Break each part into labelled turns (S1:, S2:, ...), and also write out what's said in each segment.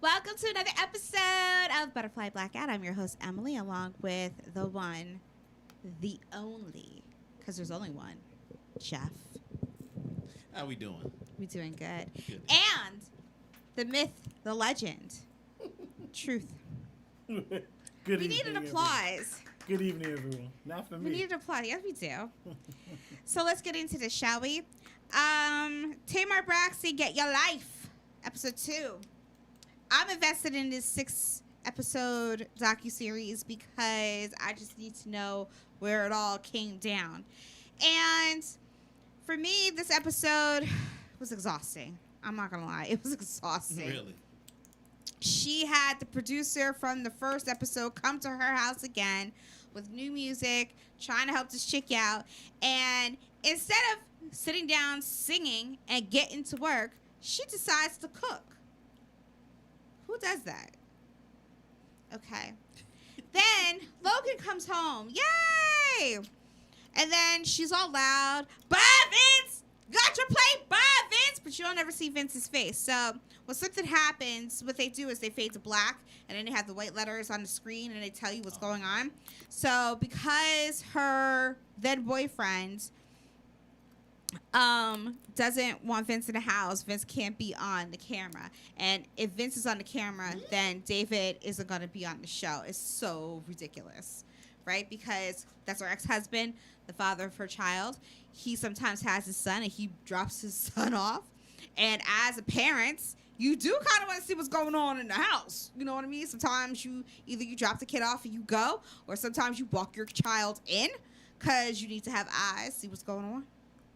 S1: Welcome to another episode of Butterfly Blackout. I'm your host, Emily, along with the one, the only, because there's only one, Jeff.
S2: How we doing?
S1: We doing good.
S2: Good.
S1: And the myth, the legend, Truth.
S3: Good
S1: We
S3: evening,
S1: need an
S3: everyone.
S1: applause.
S3: Good evening, everyone. Not for
S1: We
S3: me.
S1: need an applause. Yes, we do. So let's get into this, shall we? Tamar Braxton, Get Your Life, episode 2. I'm invested in this 6-episode docuseries because I just need to know where it all came down. And for me, this episode was exhausting. I'm not going to lie. It was exhausting.
S2: Really?
S1: She had the producer from the first episode come to her house again with new music, trying to help this chick out. And instead of sitting down, singing, and getting to work, she decides to cook. Who does that? Okay. Then Logan comes home. Yay! And then she's all loud. Bye, Vince! Got your plate? Bye, Vince! But you don't ever see Vince's face. So when something happens, what they do is they fade to black, and then they have the white letters on the screen, and they tell you what's going on. So because her then boyfriend doesn't want Vince in the house, Vince can't be on the camera. And if Vince is on the camera, then David isn't going to be on the show. It's so ridiculous, right? Because that's her ex-husband, the father of her child. He sometimes has his son, and he drops his son off. And as a parent, you do kind of want to see what's going on in the house. You know what I mean? Sometimes you drop the kid off and you go, or sometimes you walk your child in because you need to have eyes, see what's going on,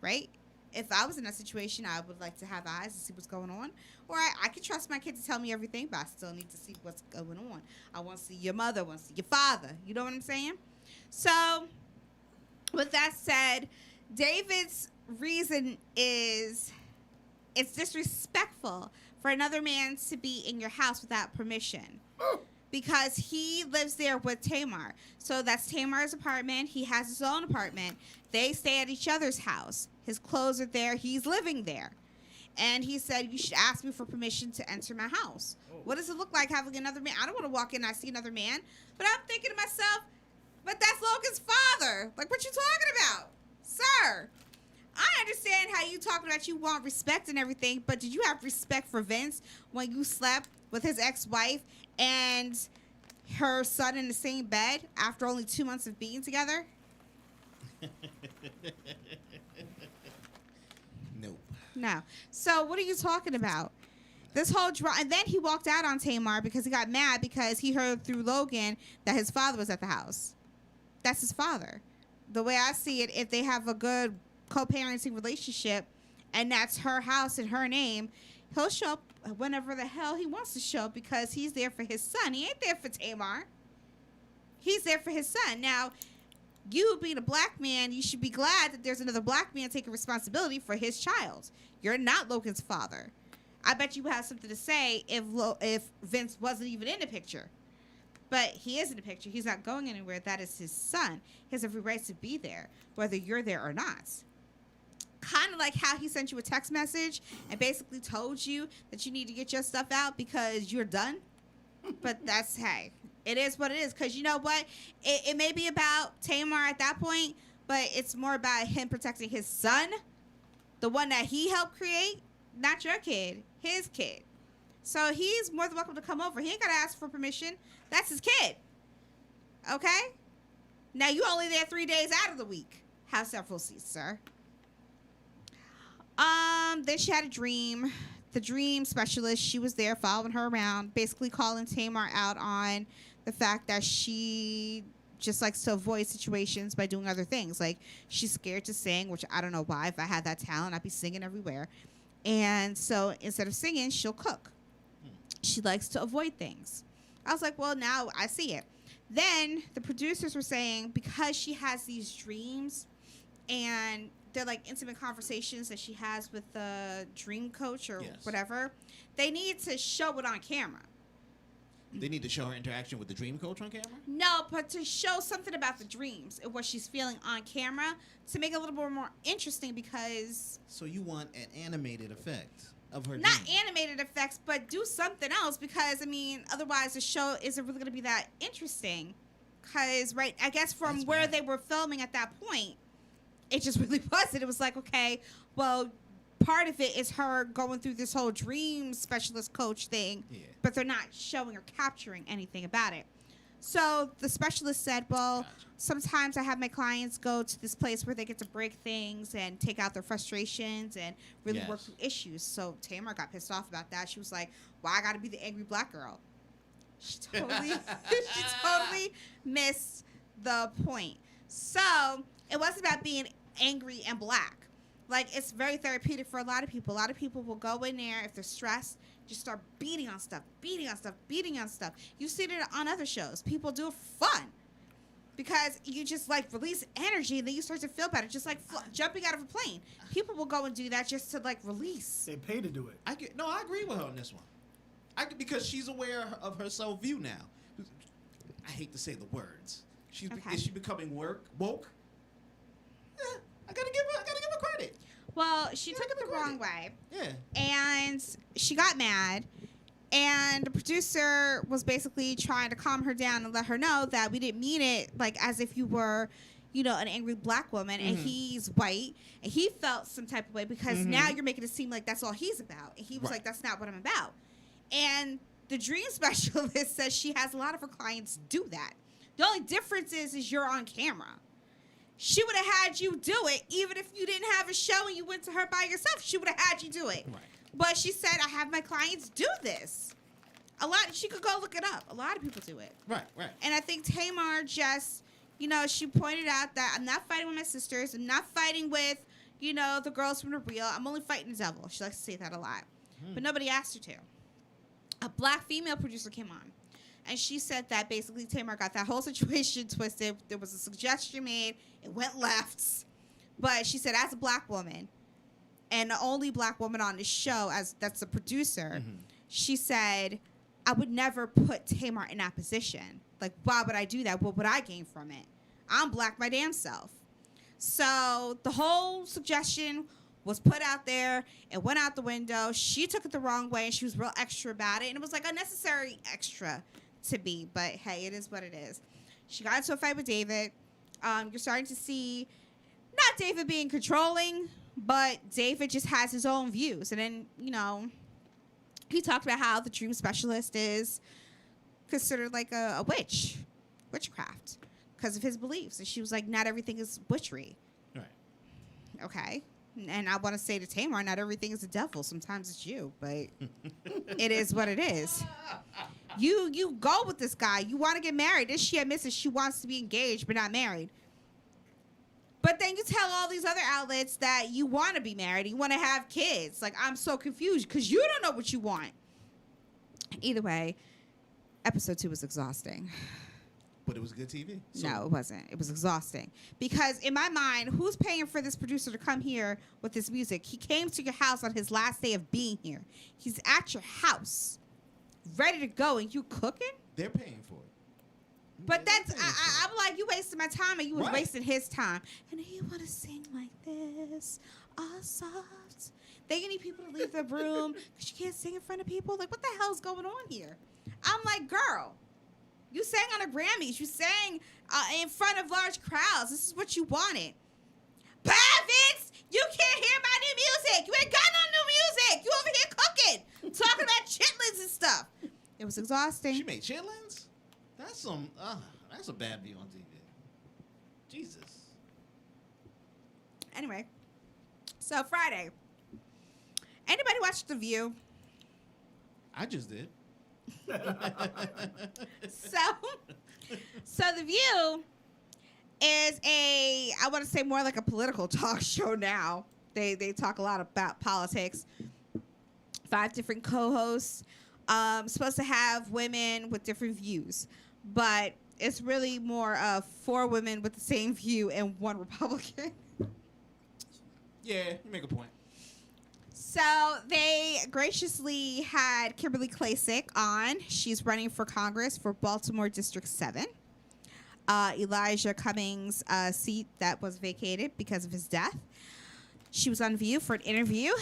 S1: right? If I was in that situation, I would like to have eyes to see what's going on. Or I can trust my kid to tell me everything, but I still need to see what's going on. I want to see your mother, I want to see your father. You know what I'm saying? So, with that said, David's reason is it's disrespectful for another man to be in your house without permission. Because he lives there with Tamar. So that's Tamar's apartment. He has his own apartment. They stay at each other's house. His clothes are there. He's living there. And he said, you should ask me for permission to enter my house. What does it look like having another man? I don't want to walk in and I see another man. But I'm thinking to myself, but that's Logan's father. Like, what you talking about? Sir, I understand how you talking about you want respect and everything, but did you have respect for Vince when you slept with his ex-wife and her son in the same bed after only 2 months of being together?
S2: Nope.
S1: No. So what are you talking about? This whole and then he walked out on Tamar because he got mad because he heard through Logan that his father was at the house. That's his father. The way I see it, if they have a good co-parenting relationship and that's her house in her name, he'll show up whenever the hell he wants to show up because he's there for his son. He ain't there for Tamar. He's there for his son. Now, you being a black man, you should be glad that there's another black man taking responsibility for his child. You're not Logan's father. I bet you have something to say if Vince wasn't even in the picture. But he is in the picture. He's not going anywhere. That is his son. He has every right to be there, whether you're there or not. Kind of like how he sent you a text message and basically told you that you need to get your stuff out because you're done. But that's, hey, it is what it is. Because you know what? It may be about Tamar at that point, but it's more about him protecting his son, the one that he helped create, not your kid, his kid. So he's more than welcome to come over. He ain't got to ask for permission. That's his kid. Okay? Now, you only there 3 days out of the week. Have several seats, sir. Then she had a dream. The dream specialist, she was there following her around, basically calling Tamar out on the fact that she just likes to avoid situations by doing other things. Like, she's scared to sing, which I don't know why. If I had that talent, I'd be singing everywhere. And so instead of singing, she'll cook. She likes to avoid things. I was like, well, now I see it. Then the producers were saying because she has these dreams and they're like intimate conversations that she has with the dream coach or whatever, they need to show it on camera.
S2: They need to show her interaction with the dream coach on camera?
S1: No, but to show something about the dreams and what she's feeling on camera to make it a little bit more interesting because...
S2: So you want an animated effect? of her
S1: not
S2: dream.
S1: animated effects, but do something else, because I mean, otherwise the show isn't really going to be that interesting. Because right, I guess from
S2: That's
S1: where
S2: bad.
S1: they were filming at that point, it just really wasn't. It was like, okay, well, part of it is her going through this whole dream specialist coach thing,
S2: Yeah.
S1: but they're not showing or capturing anything about it. So the specialist said, well,
S2: Gotcha.
S1: sometimes I have my clients go to this place where they get to break things and take out their frustrations and really work
S2: Yes.
S1: through issues. So Tamar got pissed off about that. She was like, why I got to be the angry black girl? She totally missed the point. So it wasn't about being angry and black. Like, it's very therapeutic for a lot of people. A lot of people will go in there if they're stressed, just start beating on stuff. You've seen it on other shows. People do it for fun because you just like release energy and then you start to feel better, just like jumping out of a plane. People will go and do that just to like release.
S3: They pay to do it.
S2: I agree with her on this one. Because she's aware of her self-view now. I hate to say the words.
S1: Okay.
S2: Is she becoming woke? Yeah, I gotta give her credit.
S1: Well, she
S2: Yeah,
S1: took it the
S2: give her
S1: wrong
S2: credit.
S1: way.
S2: Yeah.
S1: And she got mad, and the producer was basically trying to calm her down and let her know that we didn't mean it like as if you were, you know, an angry black woman, and he's white, and he felt some type of way because now you're making it seem like that's all he's about, and he was
S2: Right.
S1: like, that's not what I'm about. And the dream specialist says she has a lot of her clients do that. The only difference is you're on camera. She would have had you do it even if you didn't have a show and you went to her by yourself. She would have had you do it.
S2: Right.
S1: But she said, I have my clients do this. She could go look it up. A lot of people do it.
S2: Right.
S1: And I think Tamar just, you know, she pointed out that I'm not fighting with my sisters. I'm not fighting with, you know, the girls from the real. I'm only fighting the devil. She likes to say that a lot. But nobody asked her to. A black female producer came on. And she said that basically Tamar got that whole situation twisted. There was a suggestion made. It went left. But she said, as a black woman, and the only black woman on the show, that's a producer, she said, I would never put Tamar in that position. Like, why would I do that? What would I gain from it? I'm black my damn self. So the whole suggestion was put out there. It went out the window. She took it the wrong way, and she was real extra about it. And it was like unnecessary extra to be. But, hey, it is what it is. She got into a fight with David. You're starting to see not David being controlling, but David just has his own views. And then, you know, he talked about how the dream specialist is considered like a witchcraft, because of his beliefs. And she was like, not everything is witchery.
S2: Right.
S1: Okay. And I want to say to Tamar, not everything is the devil. Sometimes it's you, but it is what it is. You go with this guy. You want to get married. This she admits that she wants to be engaged but not married. But then you tell all these other outlets that you want to be married. You want to have kids. Like, I'm so confused because you don't know what you want. Either way, episode 2 was exhausting.
S2: But it was good TV.
S1: No, it wasn't. It was exhausting. Because in my mind, who's paying for this producer to come here with this music? He came to your house on his last day of being here. He's at your house, ready to go, and you cooking?
S2: They're paying for it.
S1: But
S2: They're
S1: that's,
S2: paying for it.
S1: I'm like, you wasted my time, and you was
S2: Right.
S1: wasting his time. And he want to sing like this, all soft. They need people to leave the room because you can't sing in front of people. Like, what the hell's going on here? I'm like, girl. You sang on the Grammys. You sang in front of large crowds. This is what you wanted. Bye, Vince. You can't hear my new music. You ain't got no new music. You over here cooking, talking about chitlins and stuff. It was exhausting.
S2: She made chitlins? That's a bad view on TV. Jesus.
S1: Anyway, so Friday. Anybody watch The View?
S2: I just did.
S1: So The View is I want to say more like a political talk show now. They talk a lot about politics. 5 different co-hosts. Supposed to have women with different views, but it's really more of 4 women with the same view and 1 Republican.
S2: Yeah, you make a point.
S1: So they graciously had Kimberly Klacik on. She's running for Congress for Baltimore District 7. Elijah Cummings' seat that was vacated because of his death. She was on View for an interview.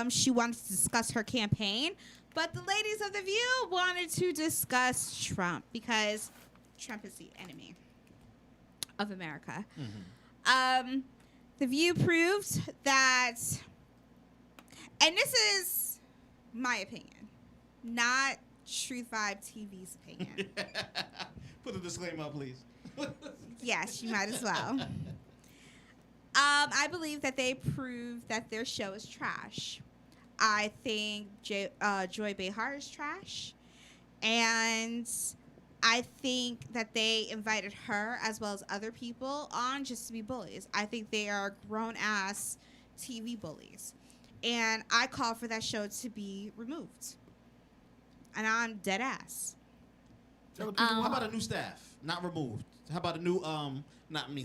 S1: She wanted to discuss her campaign, but the ladies of The View wanted to discuss Trump because Trump is the enemy of America. The View proved that, and this is my opinion, not Truth Vibe TV's opinion.
S2: Put a disclaimer up, please.
S1: Yes, you might as well. I believe that they proved that their show is trash. I think Joy Behar is trash. And I think that they invited her as well as other people on just to be bullies. I think they are grown-ass TV bullies. And I call for that show to be removed. And I'm dead ass.
S2: How about a new staff? Not removed. How about a new,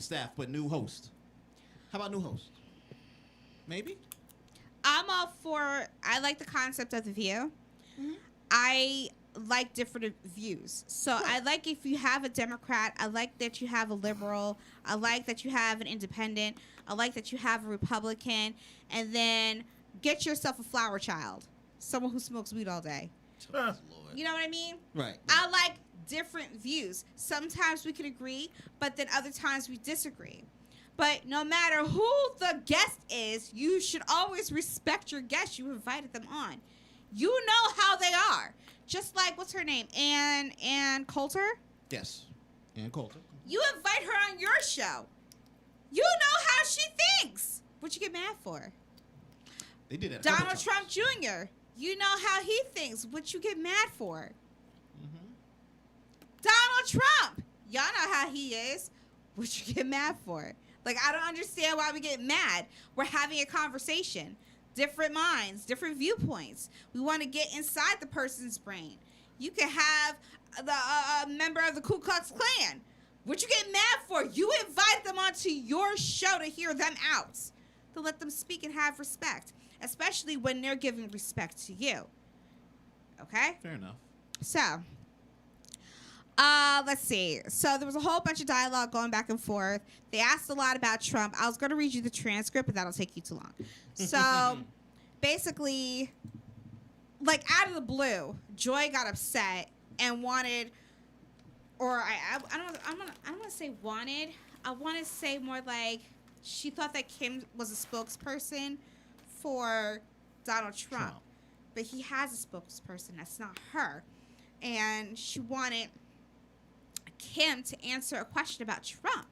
S2: staff, but new host? How about new host? Maybe?
S1: I'm all for, I like the concept of The View.
S2: Mm-hmm.
S1: I like different views. So I like if you have a Democrat, I like that you have a liberal, I like that you have an independent, I like that you have a Republican, and then get yourself a flower child, someone who smokes weed all day.
S2: Lord.
S1: You know what I mean?
S2: Right.
S1: I like different views. Sometimes we can agree, but then other times we disagree. But no matter who the guest is, you should always respect your guest. You invited them on. You know how they are. Just like, what's her name? Ann Coulter?
S2: Yes. Ann Coulter.
S1: You invite her on your show. You know how she thinks. What you get mad for?
S2: They did that.
S1: Donald Trump Jr. You know how he thinks. What you get mad for? Donald Trump. Y'all know how he is. What you get mad for? Like, I don't understand why we get mad. We're having a conversation. Different minds, different viewpoints. We want to get inside the person's brain. You can have a member of the Ku Klux Klan. What you get mad for? You invite them onto your show to hear them out. To let them speak and have respect. Especially when they're giving respect to you. Okay?
S2: Fair enough.
S1: So, let's see. So there was a whole bunch of dialogue going back and forth. They asked a lot about Trump. I was going to read you the transcript, but that'll take you too long. So basically, like out of the blue, Joy got upset and wanted, or I don't want to say wanted. I want to say more like she thought that Kim was a spokesperson for Donald Trump. But he has a spokesperson. That's not her. And she wanted Kim to answer a question about Trump.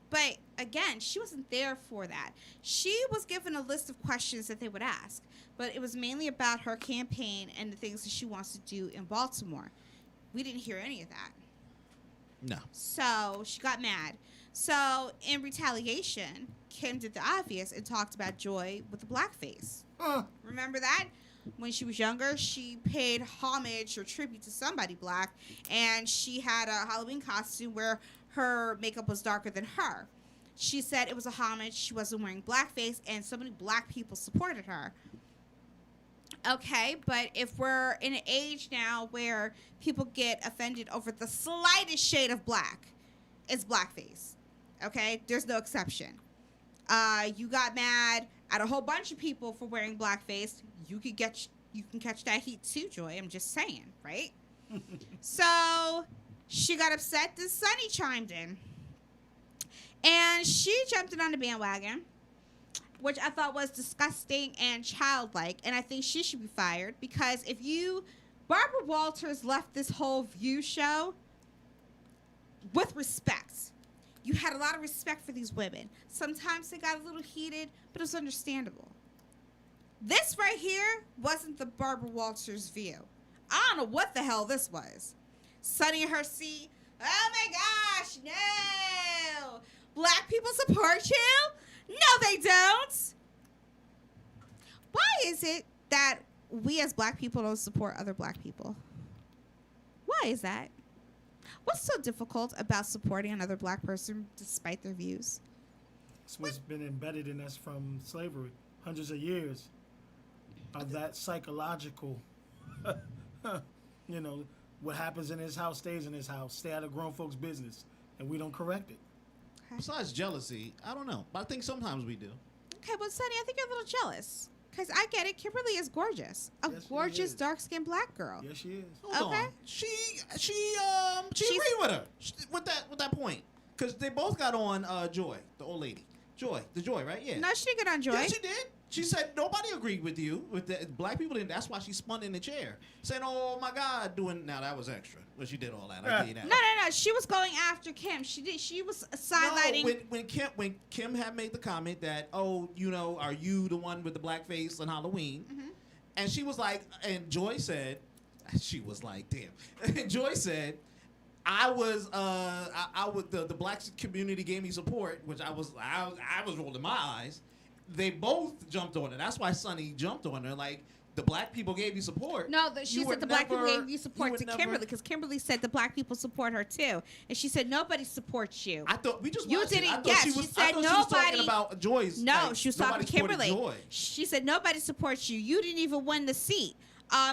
S1: But again, she wasn't there for that. She was given a list of questions that they would ask. But it was mainly about her campaign and the things that she wants to do in Baltimore. We didn't hear any of that.
S2: No.
S1: So she got mad. So in retaliation, Kim did the obvious and talked about Joy with the blackface. Remember that? When she was younger, she paid homage or tribute to somebody black, and she had a Halloween costume where her makeup was darker than her. She said it was a homage. She wasn't wearing blackface, and so many black people supported her. Okay, but if we're in an age now where people get offended over the slightest shade of black, it's blackface. Okay, there's no exception. You got mad at a whole bunch of people for wearing blackface. You can catch that heat too, Joy. I'm just saying, right? So she got upset. Then Sunny chimed in, and she jumped in on the bandwagon, which I thought was disgusting and childlike. And I think she should be fired because Barbara Walters left this whole View show with respect. You had a lot of respect for these women. Sometimes they got a little heated, but it was understandable. This right here wasn't the Barbara Walters View. I don't know what the hell this was. Sunny in her seat. Oh my gosh, no. Black people support you? No, they don't. Why is it that we as black people don't support other black people? Why is that? What's so difficult about supporting another black person despite their views?
S3: It's what's been embedded in us from slavery, hundreds of years of that psychological, what happens in his house stays in his house. Stay out of grown folks' business, and we don't correct it.
S2: Besides jealousy, I don't know. But I think sometimes we do.
S1: Okay, well, Sonny, I think you're a little jealous. Because I get it. Kimberly is gorgeous. A
S3: Yes, she
S1: gorgeous,
S3: is.
S1: dark-skinned black girl.
S3: Yes, she is.
S2: Hold
S1: Okay.
S2: on. She agreed with her with that point. Because they both got on Joy, the old lady. Joy, right? Yeah.
S1: No, she didn't get on Joy.
S2: Yeah, she did. She said nobody agreed with you. With the black people didn't. That's why she spun in the chair, saying, "Oh my God," doing. Now that was extra, but she did all that. I give you that.
S1: No. She was going after Kim. She was sidelighting.
S2: No, when Kim had made the comment that, "Oh, are you the one with the black face on Halloween?"
S1: Mm-hmm.
S2: And she was like, and Joy said, she was like, "Damn." And Joy said, I was the black community gave me support, which I was rolling my eyes. They both jumped on her. That's why Sonny jumped on her. Like, the black people gave you support.
S1: No, she said the black people gave you support to
S2: never,
S1: Kimberly, because Kimberly said the black people support her too, and she said nobody supports you.
S2: I thought we just
S1: You
S2: watched it.
S1: didn't.
S2: I thought
S1: Yes,
S2: she
S1: she
S2: was,
S1: said
S2: I thought
S1: nobody.
S2: She was talking about Joy's.
S1: No,
S2: like,
S1: she was talking to
S2: nobody supported
S1: Kimberly.
S2: Joy.
S1: She said nobody supports you. You didn't even win the seat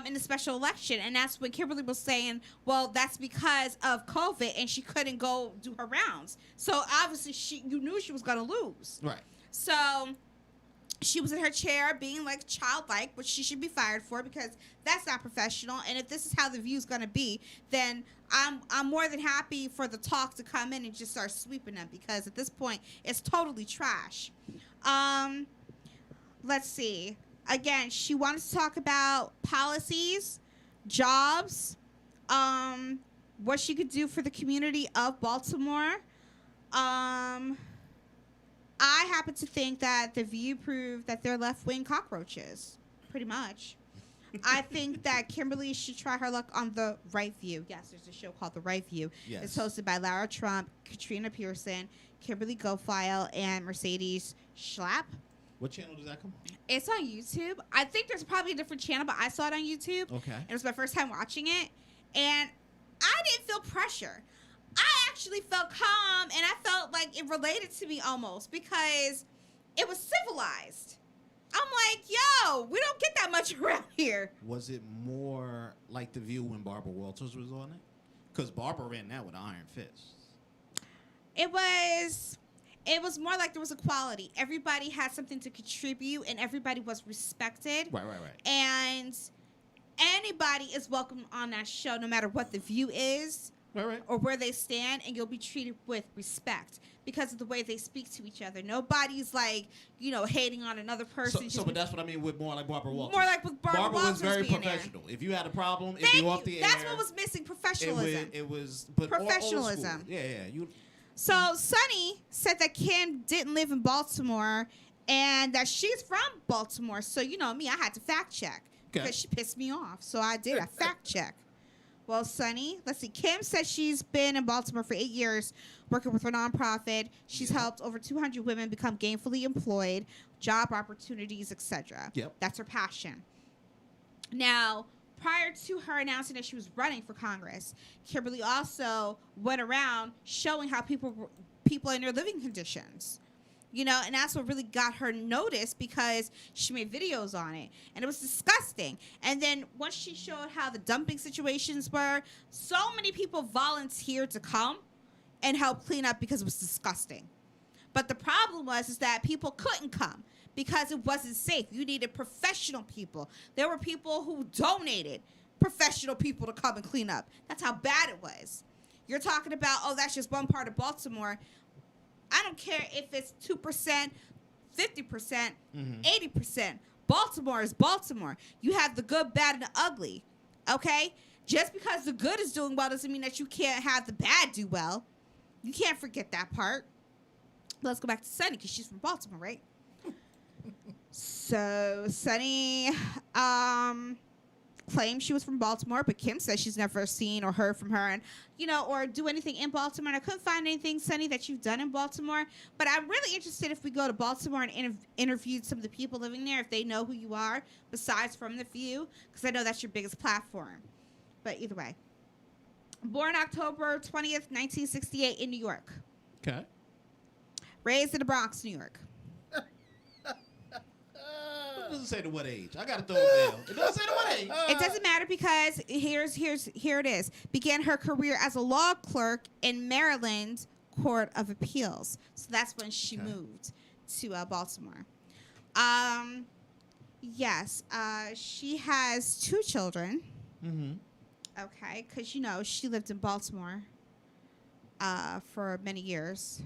S1: in the special election, and that's when Kimberly was saying, "Well, that's because of COVID, and she couldn't go do her rounds. So obviously, you knew she was gonna lose.
S2: Right.
S1: So." She was in her chair being like childlike, which she should be fired for, because that's not professional. And if this is how the view's going to be, then I'm more than happy for the talk to come in and just start sweeping them, because at this point it's totally trash. Let's see. Again, she wanted to talk about policies, jobs, what she could do for the community of Baltimore. I happen to think that The View proved that they're left-wing cockroaches, pretty much. I think that Kimberly should try her luck on The Right View. Yes, there's a show called The Right View.
S2: Yes.
S1: It's hosted by Lara Trump, Katrina Pearson, Kimberly Gofile, and Mercedes Schlapp.
S2: What channel does that come on?
S1: It's on YouTube. I think there's probably a different channel, but I saw it on YouTube.
S2: Okay.
S1: And it was my first time watching it. And I didn't feel pressure. I actually felt calm, and I felt like it related to me almost, because it was civilized. I'm like, yo, we don't get that much around here.
S2: Was it more like The View when Barbara Walters was on it? Because Barbara ran that with an iron fist.
S1: It was more like there was equality. Everybody had something to contribute, and everybody was respected.
S2: Right.
S1: And anybody is welcome on that show, no matter what the view is.
S2: Right.
S1: Or where they stand, and you'll be treated with respect because of the way they speak to each other. Nobody's like, hating on another person.
S2: But that's what I mean with more like Barbara Walters.
S1: More like with Barbara Walters
S2: was very
S1: being
S2: professional. If you had a problem,
S1: Thank
S2: if you off the
S1: you.
S2: air,
S1: That's what was missing, professionalism.
S2: It was but
S1: professionalism.
S2: Old school. Yeah.
S1: So Sonny said that Kim didn't live in Baltimore and that she's from Baltimore. So me, I had to fact check because she pissed me off. So I did a fact check. Well, Sonny, let's see. Kim said she's been in Baltimore for 8 years working with her nonprofit. She's helped over 200 women become gainfully employed, job opportunities, etc.
S2: Yep.
S1: That's her passion. Now, prior to her announcing that she was running for Congress, Kimberly also went around showing how people in their living conditions. And that's what really got her noticed, because she made videos on it, and it was disgusting. And then once she showed how the dumping situations were, so many people volunteered to come and help clean up because it was disgusting. But the problem is that people couldn't come because it wasn't safe. You needed professional people. There were people who donated professional people to come and clean up. That's how bad it was. You're talking about, that's just one part of Baltimore. I don't care if it's 2%, 50%, 80%. Baltimore is Baltimore. You have the good, bad, and the ugly. Okay? Just because the good is doing well doesn't mean that you can't have the bad do well. You can't forget that part. Let's go back to Sunny, because she's from Baltimore, right? So Sunny claimed she was from Baltimore, but Kim says she's never seen or heard from her, and or do anything in Baltimore. And I couldn't find anything, Sunny, that you've done in Baltimore. But I'm really interested if we go to Baltimore and interview some of the people living there, if they know who you are, besides from The View, because I know that's your biggest platform. But either way, born October 20th, 1968 in New York.
S2: Okay.
S1: Raised in the Bronx, New York.
S2: It doesn't say to what age. I gotta throw it down. It doesn't say to what age.
S1: It doesn't matter, because here it is. Began her career as a law clerk in Maryland Court of Appeals. So that's when she moved to Baltimore. Yes. She has 2 children.
S2: Mm-hmm.
S1: Okay, because she lived in Baltimore for many years.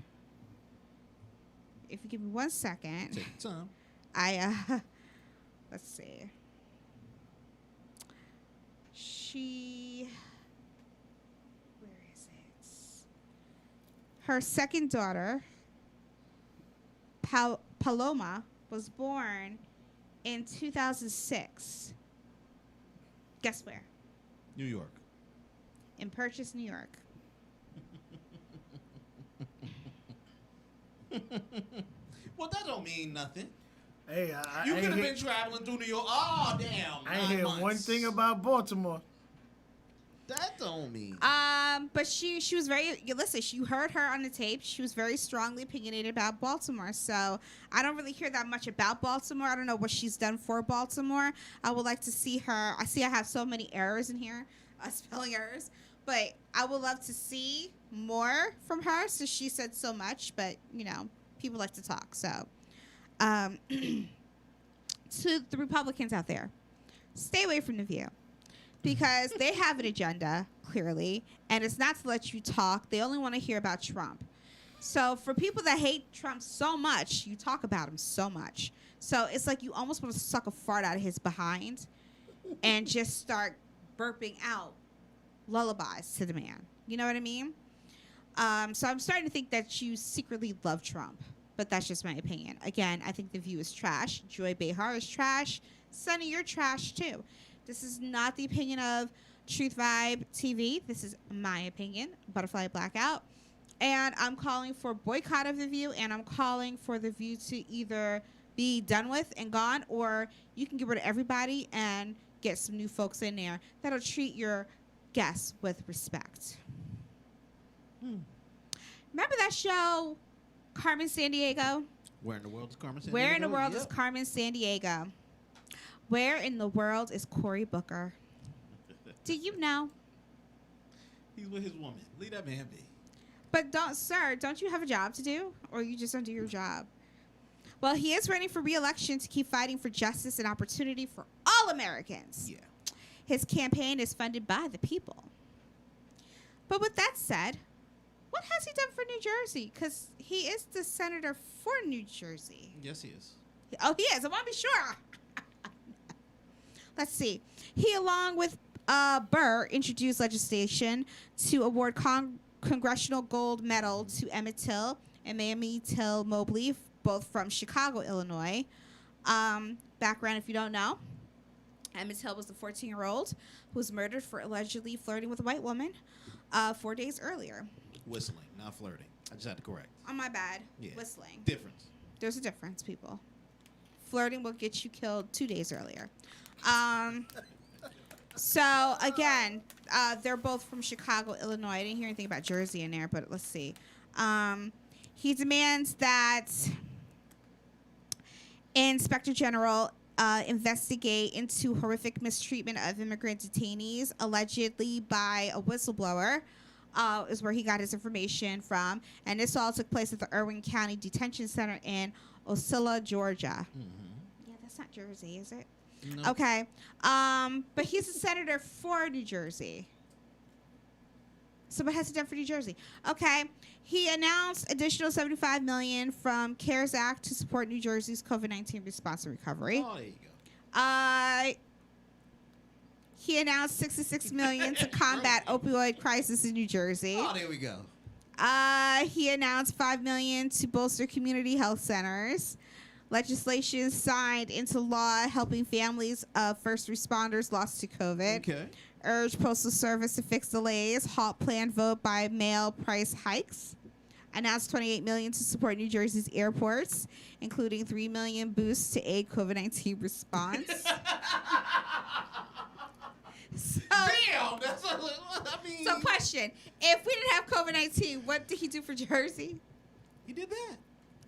S1: If you give me 1 second,
S2: Take your time.
S1: let's see. She, where is it? Her second daughter, Paloma, was born in 2006. Guess where?
S2: New York.
S1: In Purchase, New York.
S2: Well, that don't mean nothing.
S3: Hey,
S2: You could have been traveling through New York. Oh, damn.
S3: I ain't hear
S2: 9
S3: one
S2: months.
S3: thing about Baltimore.
S2: That don't mean.
S1: But she was very, listen, you heard her on the tape. She was very strongly opinionated about Baltimore. So I don't really hear that much about Baltimore. I don't know what she's done for Baltimore. I would like to see her. I have so many errors in here, spelling errors. But I would love to see more from her since she said so much. But, people like to talk. So to the Republicans out there, stay away from The View. Because they have an agenda, clearly, and it's not to let you talk. They only want to hear about Trump. So for people that hate Trump so much, you talk about him so much. So it's like you almost want to suck a fart out of his behind and just start burping out lullabies to the man. You know what I mean? So I'm starting to think that you secretly love Trump. But that's just my opinion. Again, I think The View is trash. Joy Behar is trash. Sonny, you're trash, too. This is not the opinion of Truth Vibe TV. This is my opinion, Butterfly Blackout. And I'm calling for boycott of The View, and I'm calling for The View to either be done with and gone, or you can get rid of everybody and get some new folks in there that'll treat your guests with respect. Remember that show, Carmen Sandiego?
S2: Where in the world is Carmen Sandiego?
S1: Where in the world is Carmen Sandiego? Where in the world is Cory Booker? Do you know?
S2: He's with his woman. Leave that man be.
S1: But don't you have a job to do? Or you just don't do your job? Well, he is running for re-election to keep fighting for justice and opportunity for all Americans.
S2: Yeah.
S1: His campaign is funded by the people. But with that said, what has he done for New Jersey? Because he is the senator for New Jersey.
S2: Yes, he is.
S1: Oh, he is. I want to be sure. Let's see. He, along with Burr, introduced legislation to award Congressional Gold Medal to Emmett Till and Mamie Till Mobley, both from Chicago, Illinois. Background, if you don't know, Emmett Till was the 14-year-old who was murdered for allegedly flirting with a white woman 4 days earlier.
S2: Whistling, not flirting. I just had to correct.
S1: Oh, my bad.
S2: Yeah.
S1: Whistling.
S2: Difference.
S1: There's a difference, people. Flirting will get you killed 2 days earlier. So, again, they're both from Chicago, Illinois. I didn't hear anything about Jersey in there, but let's see. He demands that Inspector General investigate into horrific mistreatment of immigrant detainees, allegedly by a whistleblower, is where he got his information from. And this all took place at the Irwin County Detention Center in Ocilla, Georgia.
S2: Mm-hmm.
S1: Yeah, that's not Jersey, is it?
S2: No.
S1: Okay. But he's a senator for New Jersey. So what has he done for New Jersey? Okay. He announced additional $75 million from CARES Act to support New Jersey's COVID-19 response and recovery.
S2: Oh, there you go.
S1: He announced $66 million to combat opioid crisis in New Jersey.
S2: Oh, there we go.
S1: He announced $5 million to bolster community health centers. Legislation signed into law helping families of first responders lost to COVID.
S2: Okay.
S1: Urged Postal Service to fix delays. Halt planned vote by mail price hikes. Announced $28 million to support New Jersey's airports, including $3 million boosts to aid COVID-19 response.
S2: Damn! That's what I mean.
S1: So, question: if we didn't have COVID-19, what did he do for Jersey?
S2: He did that.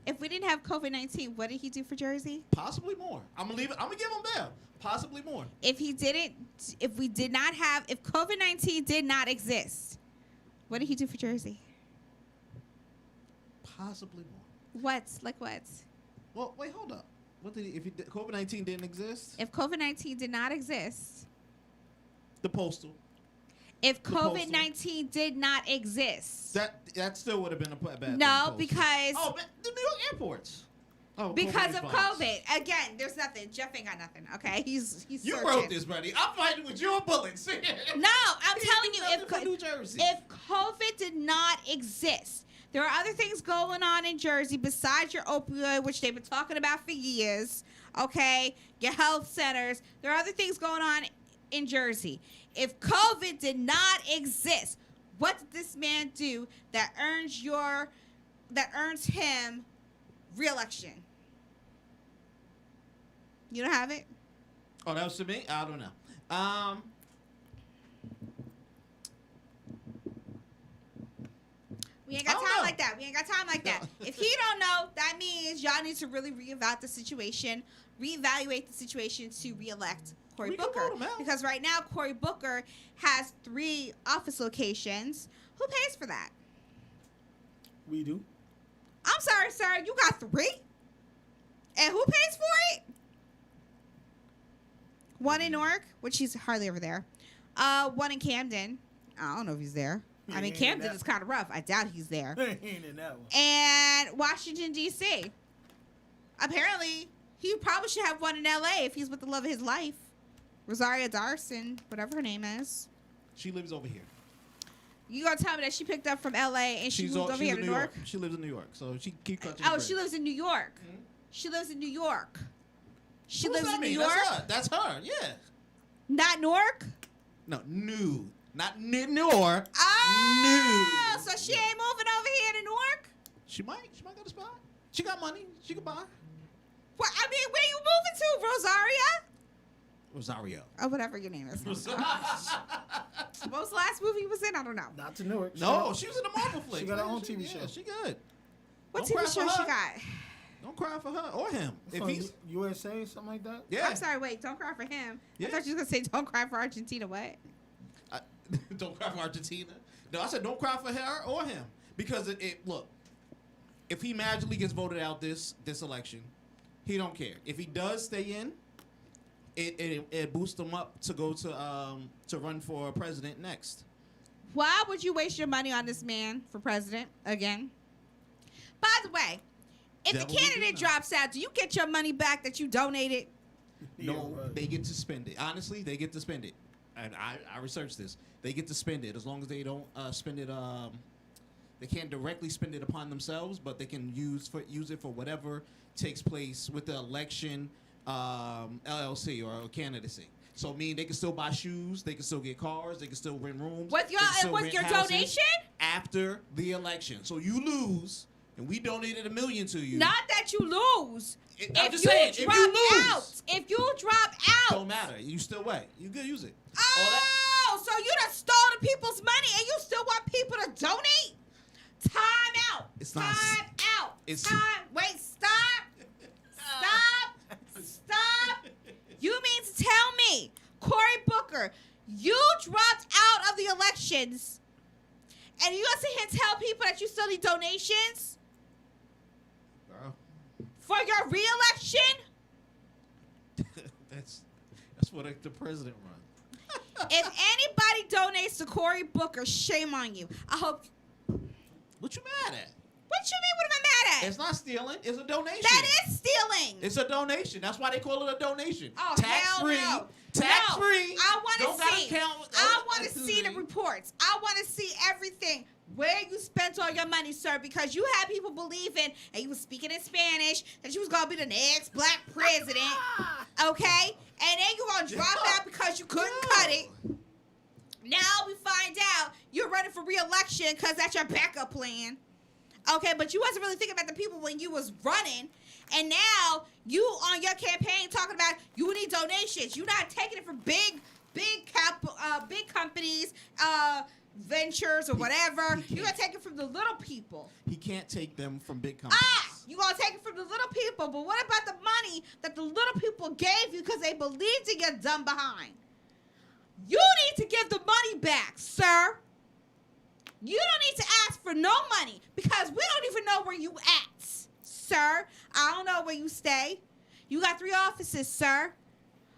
S1: If we didn't have COVID-19, what did he do for Jersey?
S2: Possibly more. I'm gonna leave it. I'm gonna give him there. Possibly more.
S1: If he didn't, if we did not have, if COVID-19 did not exist, what did he do for Jersey?
S2: Possibly more.
S1: What? Like what?
S2: Well, wait, hold up. What did he? If COVID-19 didn't exist,
S1: If COVID-19 did not exist,
S2: the postal.
S1: if
S2: The postal.
S1: COVID-19 did not exist,
S2: That still would have been a bad.
S1: no,
S2: thing,
S1: because
S2: but the New York airports. Oh,
S1: because
S2: COVID
S1: of
S2: response.
S1: COVID. Again, there's nothing. Jeff ain't got nothing. Okay, he's
S2: You
S1: searching.
S2: wrote this, buddy. I'm fighting with your bullets.
S1: No, I'm telling you,
S2: for New Jersey.
S1: if COVID did not exist, there are other things going on in Jersey besides your opioid, which they've been talking about for years. Okay, your health centers. There are other things going on in Jersey. If COVID did not exist, what did this man do that earns him re-election? You don't have it?
S2: Oh, that was to me? I don't know.
S1: We ain't got
S2: I don't
S1: time
S2: know.
S1: like that. We ain't got time like that. If he don't know, that means y'all need to really reevaluate the situation to reelect Cory
S2: We can
S1: Booker.
S2: vote him out.
S1: Because right now, Cory Booker has 3 office locations. Who pays for that?
S3: We do.
S1: I'm sorry, sir. You got 3? And who pays for it? One in Newark, which he's hardly ever there. One in Camden. I don't know if he's there. I mean,
S3: Yeah,
S1: Camden
S3: that-
S1: is kind of rough. I doubt he's there.
S3: Ain't in that one.
S1: And Washington, D.C. Apparently, he probably should have one in L.A. if he's with the love of his life. Rosaria Dawson, whatever her name is.
S2: She lives over here.
S1: You gonna tell me that she picked up from L.A. and she moved over here to
S2: in
S1: New York?
S2: She lives in New York, so she keep touching.
S1: Oh, she lives in New York.
S2: Mhm.
S1: She lives in New York. She
S2: What does
S1: lives
S2: that
S1: in New
S2: mean?
S1: York?
S2: That's her. Yeah.
S1: Not Newark?
S2: No, new. Not Newark.
S1: Oh,
S2: New.
S1: so she ain't moving over here to Newark?
S2: She might go to spot. She got money. She can buy.
S1: Well, I mean, where you moving to, Rosaria?
S2: Rosario.
S1: Or whatever your name is. What was the last movie he was in? I don't know.
S3: Not to Newark.
S2: No, she was in the Marvel flick.
S3: She got her
S2: man.
S3: own TV show.
S2: She good.
S1: What
S2: Don't cry
S1: TV show
S2: for
S1: she
S2: her.
S1: got?
S2: Don't cry for her or him. If
S3: From
S2: he's
S3: USA, something like that.
S2: yeah.
S1: I'm sorry, wait, don't cry for him.
S2: Yeah.
S1: I thought you was going to say don't cry for Argentina. What?
S2: Don't cry for Argentina. No, I said don't cry for her or him because look, if he magically gets voted out this election, he don't care. If he does stay in, it boosts him up to go to run for president next.
S1: Why would you waste your money on this man for president again? By the way, if
S2: Devil
S1: the
S2: would do
S1: candidate
S2: that.
S1: drops out, do you get your money back that you donated?
S2: No,
S3: Yeah, right.
S2: they get to spend it. Honestly, they get to spend it. And I researched this. They get to spend it as long as they don't spend it. They can't directly spend it upon themselves, but they can use it for whatever takes place with the election LLC or candidacy. So, I mean, they can still buy shoes, they can still get cars, they can still rent rooms.
S1: With
S2: they can still
S1: with
S2: rent
S1: your
S2: houses
S1: donation?
S2: after the election. So you lose, and we donated $1 million to you.
S1: Not that you lose.
S2: I'm just saying, if you lose,
S1: out, if you drop out,
S2: don't matter. You still wait. You good use it. All that-
S1: oh, so you done stole the people's money and you still want people to donate? Time out.
S2: It's not-
S1: Time out.
S2: it's-
S1: Time. Wait, stop. Stop. Stop. You mean to tell me, Cory Booker, you dropped out of the elections and you gonna sit here and tell people that you still need donations
S2: Girl,
S1: for your re-election?
S2: that's what the president runs.
S1: If anybody donates to Cory Booker, shame on you. I hope.
S2: What you mad at?
S1: What you mean? What am I mad at?
S2: It's not stealing. It's a donation.
S1: That is stealing.
S2: It's a donation. That's why they call it a donation.
S1: Oh,
S2: tax
S1: hell
S2: free.
S1: no.
S2: Tax
S1: No.
S2: free.
S1: I want
S2: Don't
S1: to
S2: gotta
S1: see.
S2: count-
S1: I want to see the reports. I want to see everything. Where you spent all your money, sir, because you had people believing, and you was speaking in Spanish, that you was going to be the next black president, okay? And then you going to drop out because you couldn't cut it. Now we find out you're running for re-election because that's your backup plan. Okay, but you wasn't really thinking about the people when you was running. And now you on your campaign talking about you need donations. You're not taking it from big companies, ventures or whatever. You're going to take it from the little people.
S2: He can't take them from big companies.
S1: You're going to take it from the little people. But what about the money that the little people gave you because they believed in your dumb behind? You need to give the money back, sir. You don't need to ask for no money because we don't even know where you at, sir. I don't know where you stay. You got 3 offices, sir.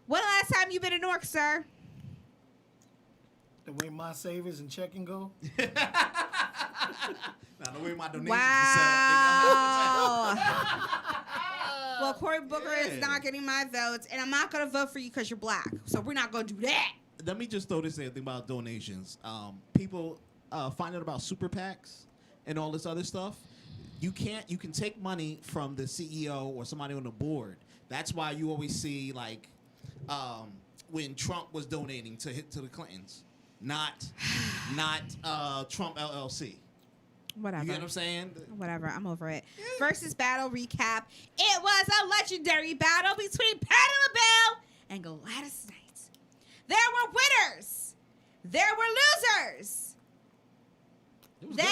S1: When the last time you been in Newark, sir?
S3: The way my savings and checking go.
S2: Now the way my donations
S1: Wow.
S2: are set up.
S1: Well, Cory Booker is not getting my votes, and I'm not going to vote for you because you're black. So we're not going to do that.
S2: Let me just throw this in thing about donations. People find out about super PACs and all this other stuff. You can take money from the CEO or somebody on the board. That's why you always see like when Trump was donating to the Clintons, not Trump LLC.
S1: Whatever.
S2: You get what I'm saying?
S1: Whatever. I'm over it. Versus battle recap. It was a legendary battle between Patti LaBelle and Gladys Knight. There were winners. There were losers. Then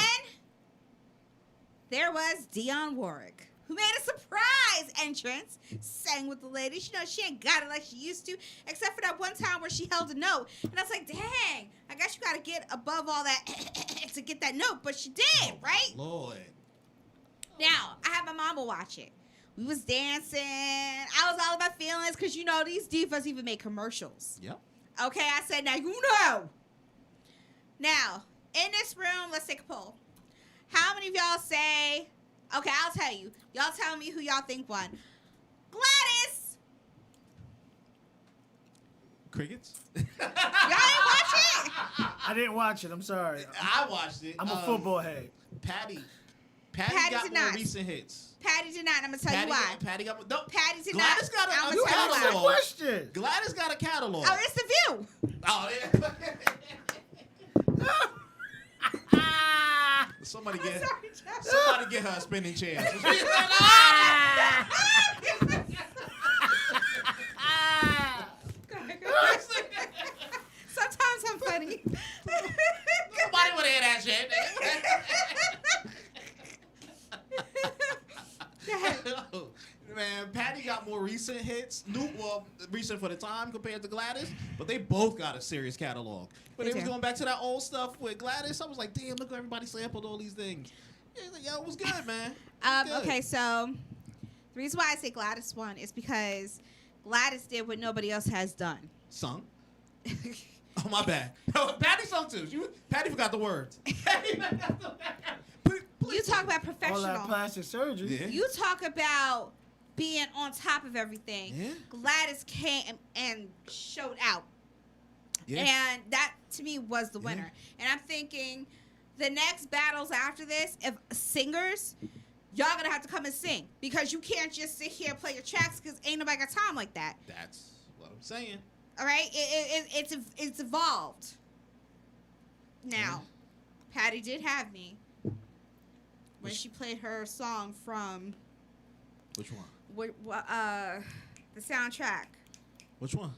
S1: there was Dionne Warwick, who made a surprise entrance, sang with the ladies. You know, she ain't got it like she used to, except for that one time where she held a note. And I was like, dang, I guess you got to get above all that to get that note. But she did, right?
S2: Lord.
S1: Now, I had my mama watch it. We was dancing. I was all in my feelings because, you know, these divas even make commercials.
S2: Yep.
S1: Okay, I said, now you know. Now, in this room, let's take a poll. How many of y'all say, okay, I'll tell you. Y'all tell me who y'all think won. Gladys.
S2: Crickets?
S1: Y'all ain't watch it?
S3: I didn't watch it. I'm sorry.
S2: I watched it.
S3: I'm a football head.
S2: Patty
S1: Patty
S2: got
S1: did
S2: more
S1: not.
S2: recent hits.
S1: Patty did not. I'm going to tell you why.
S2: Patty got no.
S1: Patty did
S2: Gladys
S1: not.
S2: got a
S1: I'm
S2: you
S1: going to tell you
S2: catalog.
S1: why.
S3: Question.
S2: Gladys got a catalog.
S1: Oh, it's The View.
S2: Oh, yeah. Somebody get her a spinning chair.
S1: Sometimes I'm funny.
S2: Nobody would hear that shit. Man, Patty got more recent hits. Recent for the time compared to Gladys, but they both got a serious catalog. But
S1: They
S2: they was
S1: do.
S2: going back to that old stuff with Gladys. I was like, damn, look, everybody sampled all these things. Yeah, like, yo, it was good, man. It was good.
S1: Okay, so the reason why I say Gladys won is because Gladys did what nobody else has done.
S2: Sung. Oh, my bad. Patty sung too. Patty forgot the words.
S1: You talk about
S3: All
S1: professional.
S3: that plastic surgery.
S2: Yeah.
S1: You talk about being on top of everything.
S2: Yeah.
S1: Gladys came and showed out.
S2: Yeah.
S1: And that, to me, was the winner. And I'm thinking the next battles after this, if singers, y'all going to have to come and sing. Because you can't just sit here and play your tracks because ain't nobody got time like that.
S2: That's what I'm saying.
S1: All right? It's evolved. Now, Patty did have me when she played her song from
S2: Which one?
S1: the soundtrack,
S2: Which one?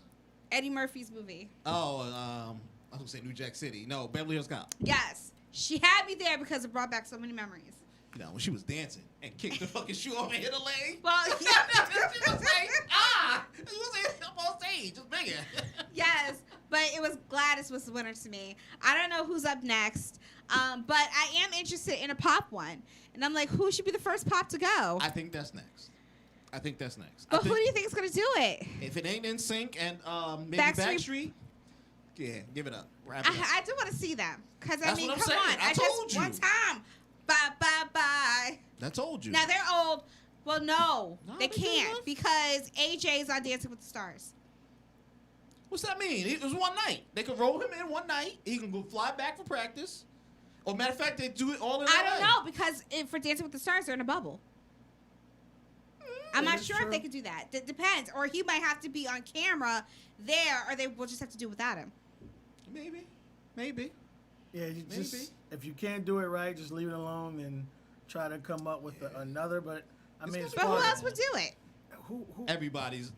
S1: Eddie Murphy's movie.
S2: Oh, I was going to say New Jack City. No, Beverly Hills Cop.
S1: Yes. She had me there because it brought back so many memories.
S2: You know, when she was dancing and kicked the fucking shoe off and hit a leg.
S1: Well,
S2: She was like, you was up on stage, just bigger.
S1: yes, but it was Gladys was the winner to me. I don't know who's up next, but I am interested in a pop one. And I'm like, who should be the first pop to go?
S2: I think that's next.
S1: But who do you think is going to do it?
S2: If it ain't in sync and maybe Backstreet, yeah, give it up. Wrap it up.
S1: I do want to see them. Because, I
S2: That's
S1: mean,
S2: what I'm
S1: come
S2: saying.
S1: on.
S2: I told
S1: just
S2: you.
S1: one time. Bye, bye, bye.
S2: I told you.
S1: Now, they're old. Well, no,
S2: No,
S1: they
S2: they good
S1: can't
S2: enough.
S1: because AJ's on Dancing with the Stars.
S2: What's that mean? It was one night. They could roll him in one night. He can go fly back for practice. Or matter of fact, they do it all in
S1: I
S2: LA.
S1: don't know because for Dancing with the Stars, they're in a bubble. I'm
S3: That
S1: not
S3: is
S1: sure
S3: true.
S1: if they could do that. It depends. Or he might have to be on camera there, or they will just have to do it without him.
S2: Maybe.
S3: Yeah, you just
S2: Maybe.
S3: if you can't do it right, just leave it alone and try to come up with another. But I mean,
S2: It's
S3: it's
S1: But who
S3: part of-
S1: else would do it?
S3: Who?
S2: Everybody's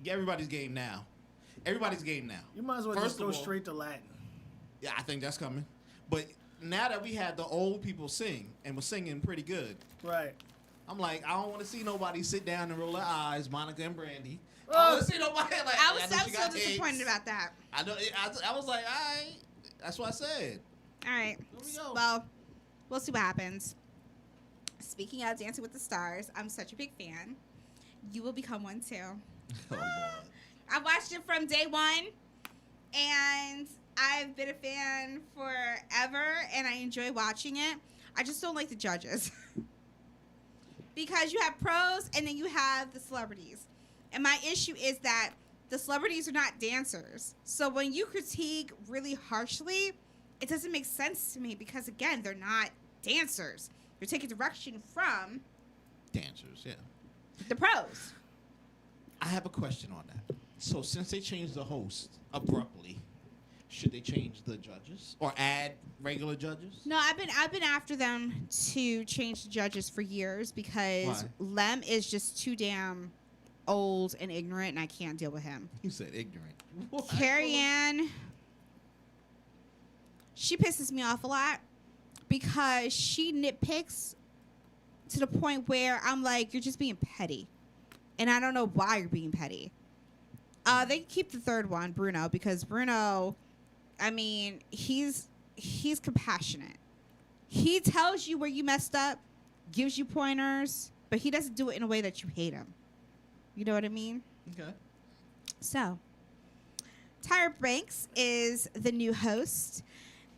S2: game now. Everybody's game now.
S3: You might as well
S2: First
S3: just go
S2: of all-
S3: straight to Latin.
S2: Yeah, I think that's coming. But now that we had the old people sing and were singing pretty good,
S3: Right.
S2: I'm like, I don't want to see nobody sit down and roll their eyes, Monica and Brandy. I
S3: Oh.
S2: don't want to see nobody like.
S1: I was
S2: know she
S1: so
S2: got
S1: disappointed
S2: eggs.
S1: about that.
S2: I know. I was like, all right. That's what I said.
S1: All right.
S2: Here we go.
S1: Well, we'll see what happens. Speaking of Dancing with the Stars, I'm such a big fan. You will become one too.
S2: Oh, Lord.
S1: I watched it from day one, and I've been a fan forever, and I enjoy watching it. I just don't like the judges. Because you have pros, and then you have the celebrities. And my issue is that the celebrities are not dancers. So when you critique really harshly, it doesn't make sense to me because, again, they're not dancers. They're taking direction from
S2: Dancers, yeah.
S1: the pros.
S2: I have a question on that. So since they changed the host abruptly, should they change the judges or add regular judges?
S1: No, I've been after them to change the judges for years because
S2: Why?
S1: Lem is just too damn old and ignorant, and I can't deal with him.
S2: You said ignorant.
S1: Carrie Ann, she pisses me off a lot because she nitpicks to the point where I'm like, you're just being petty. And I don't know why you're being petty. They keep the third one, Bruno, because Bruno, I mean, he's compassionate. He tells you where you messed up, gives you pointers, but he doesn't do it in a way that you hate him. You know what I mean?
S2: Okay.
S1: So, Tyra Banks is the new host.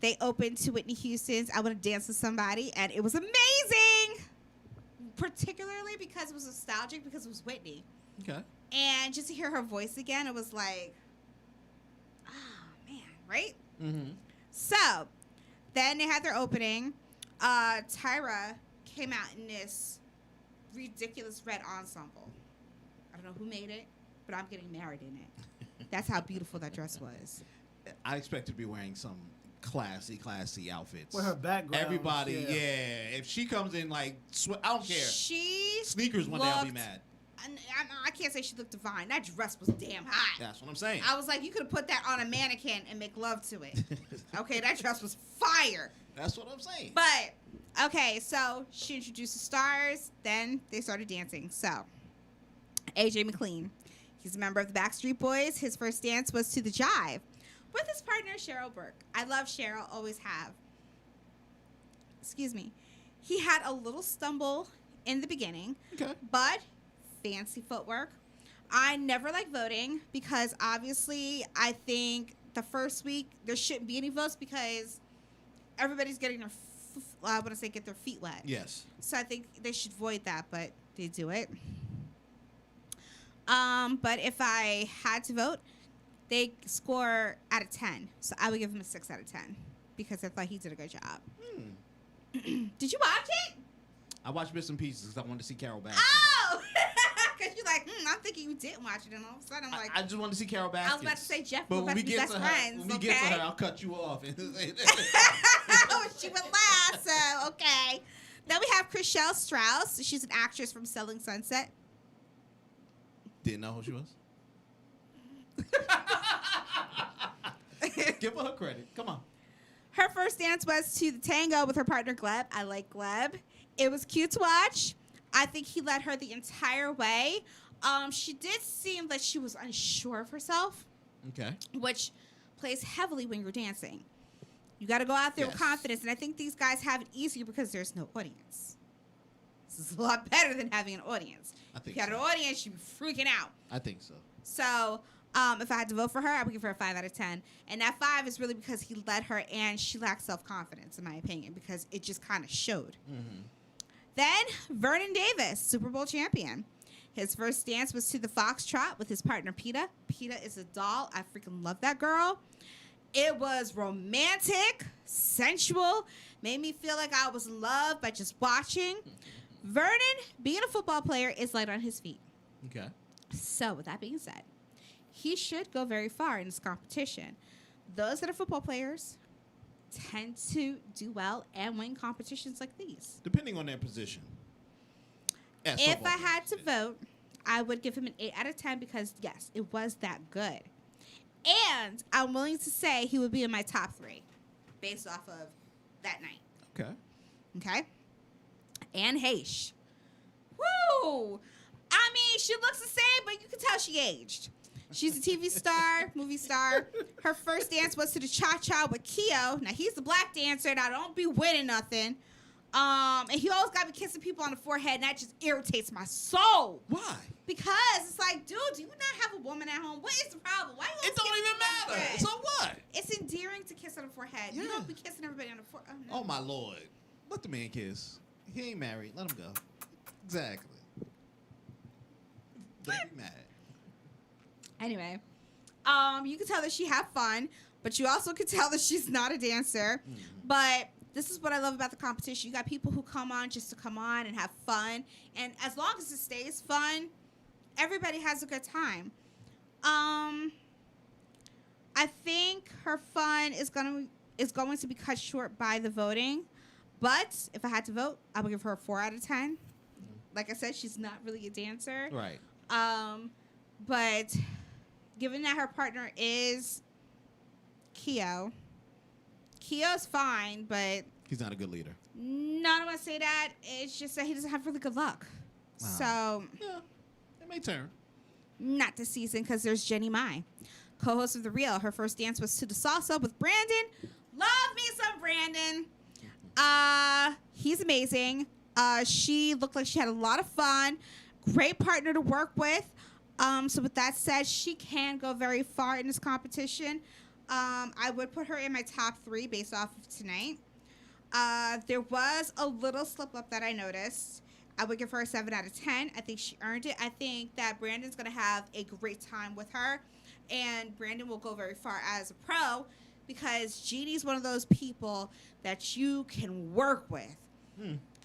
S1: They opened to Whitney Houston's I Want to Dance with Somebody, and it was amazing! Particularly because it was nostalgic, because it was Whitney.
S2: Okay.
S1: And just to hear her voice again, it was like, oh, man, right?
S2: Mm-hmm.
S1: So, then they had their opening. Tyra came out in this ridiculous red ensemble. I don't know who made it, but I'm getting married in it. That's how beautiful that dress was.
S2: I expect to be wearing some classy outfits.
S3: With her background.
S2: Everybody, yeah. If she comes in like, I don't care.
S1: She
S2: Sneakers one day, I'll be mad.
S1: I can't say she looked divine. That dress was damn hot.
S2: That's what I'm saying.
S1: I was like, you could have put that on a mannequin and make love to it. Okay, that dress was fire.
S2: That's what I'm saying.
S1: But, okay, so she introduced the stars. Then they started dancing. So, AJ McLean. He's a member of the Backstreet Boys. His first dance was to the Jive with his partner, Cheryl Burke. I love Cheryl, always have. Excuse me. He had a little stumble in the beginning,
S2: Okay.
S1: but fancy footwork. I never like voting because obviously I think the first week there shouldn't be any votes because everybody's getting their, I want to say get their feet wet.
S2: Yes.
S1: So I think they should void that, but they do it. But if I had to vote, they score out of 10. So I would give him a 6 out of 10 because I thought he did a good job. Did you watch it?
S2: I watched bits and pieces because I wanted to see Carol Baskin.
S1: Oh! Because you're like, I'm thinking you didn't watch it. And all of a sudden I'm like,
S2: I just wanted to see Carol Baskin.
S1: I was about to say Jeff,
S2: but
S1: we're about to be best friends.
S2: When we get to her, I'll cut you off.
S1: She would laugh, so okay. Then we have Chriselle Strauss. She's an actress from Selling Sunset.
S2: Didn't know who she was. Give her credit. Come on.
S1: Her first dance was to the tango with her partner Gleb. I like Gleb. It was cute to watch. I think he led her the entire way. She did seem like she was unsure of herself,
S2: Okay.
S1: which plays heavily when you're dancing. You got to go out there with
S2: Yes.
S1: confidence, and I think these guys have it easier because there's no audience. This is a lot better than having an audience.
S2: I think
S1: If you had
S2: so.
S1: an audience, you'd be freaking out.
S2: I think so.
S1: So, if I had to vote for her, I would give her a 5 out of 10. And that 5 is really because he led her and she lacked self-confidence, in my opinion, because it just kind of showed.
S2: Mm-hmm.
S1: Then, Vernon Davis, Super Bowl champion. His first dance was to the Foxtrot with his partner, Peta. Peta is a doll. I freaking love that girl. It was romantic, sensual, made me feel like I was in love by just watching. Vernon, being a football player, is light on his feet.
S2: Okay.
S1: So, with that being said, he should go very far in this competition. Those that are football players tend to do well and win competitions like these.
S2: Depending on their position. As
S1: If
S2: football
S1: I had
S2: players,
S1: to vote, I would give him an 8 out of 10 because, yes, it was that good. And I'm willing to say he would be in my top 3 based off of that night.
S2: Okay.
S1: Okay? Anne Heche. Woo! I mean, she looks the same, but you can tell she aged. She's a TV star, movie star. Her first dance was to the Cha-Cha with Keo. Now, he's the black dancer. Now, don't be winning nothing. And he always got me kissing people on the forehead, and that just irritates my soul.
S2: Why?
S1: Because it's like, dude, do you not have a woman at home? What is the problem? Why you
S2: It
S1: always
S2: don't
S1: kissing
S2: even
S1: people on the
S2: matter.
S1: forehead?
S2: So what?
S1: It's endearing to kiss on the forehead. You
S2: Yeah.
S1: don't be kissing everybody on the forehead. Oh, no.
S2: Oh my lord! Let the man kiss. He ain't married. Let him go. Exactly. Don't be mad.
S1: Anyway, you can tell that she had fun, but you also can tell that she's not a dancer.
S2: Mm-hmm.
S1: But this is what I love about the competition. You got people who come on just to come on and have fun, and as long as it stays fun, everybody has a good time. I think her fun is going to be cut short by the voting, but if I had to vote, I would give her a 4 out of 10. Like I said, she's not really a dancer.
S2: Right.
S1: But given that her partner is Keo's fine, but
S2: He's not a good leader.
S1: no, I don't want to say that. It's just that he doesn't have really good luck.
S2: Wow.
S1: So,
S2: Yeah, it may turn.
S1: not this season because there's Jenny Mai, co-host of The Real. Her first dance was to the salsa with Brandon. Love me some Brandon. He's amazing. She looked like she had a lot of fun. Great partner to work with. So with that said, she can go very far in this competition. I would put her in my top 3 based off of tonight. There was a little slip up that I noticed. I would give her a 7 out of 10. I think she earned it. I think that Brandon's going to have a great time with her. And Brandon will go very far as a pro because Jeannie's one of those people that you can work with.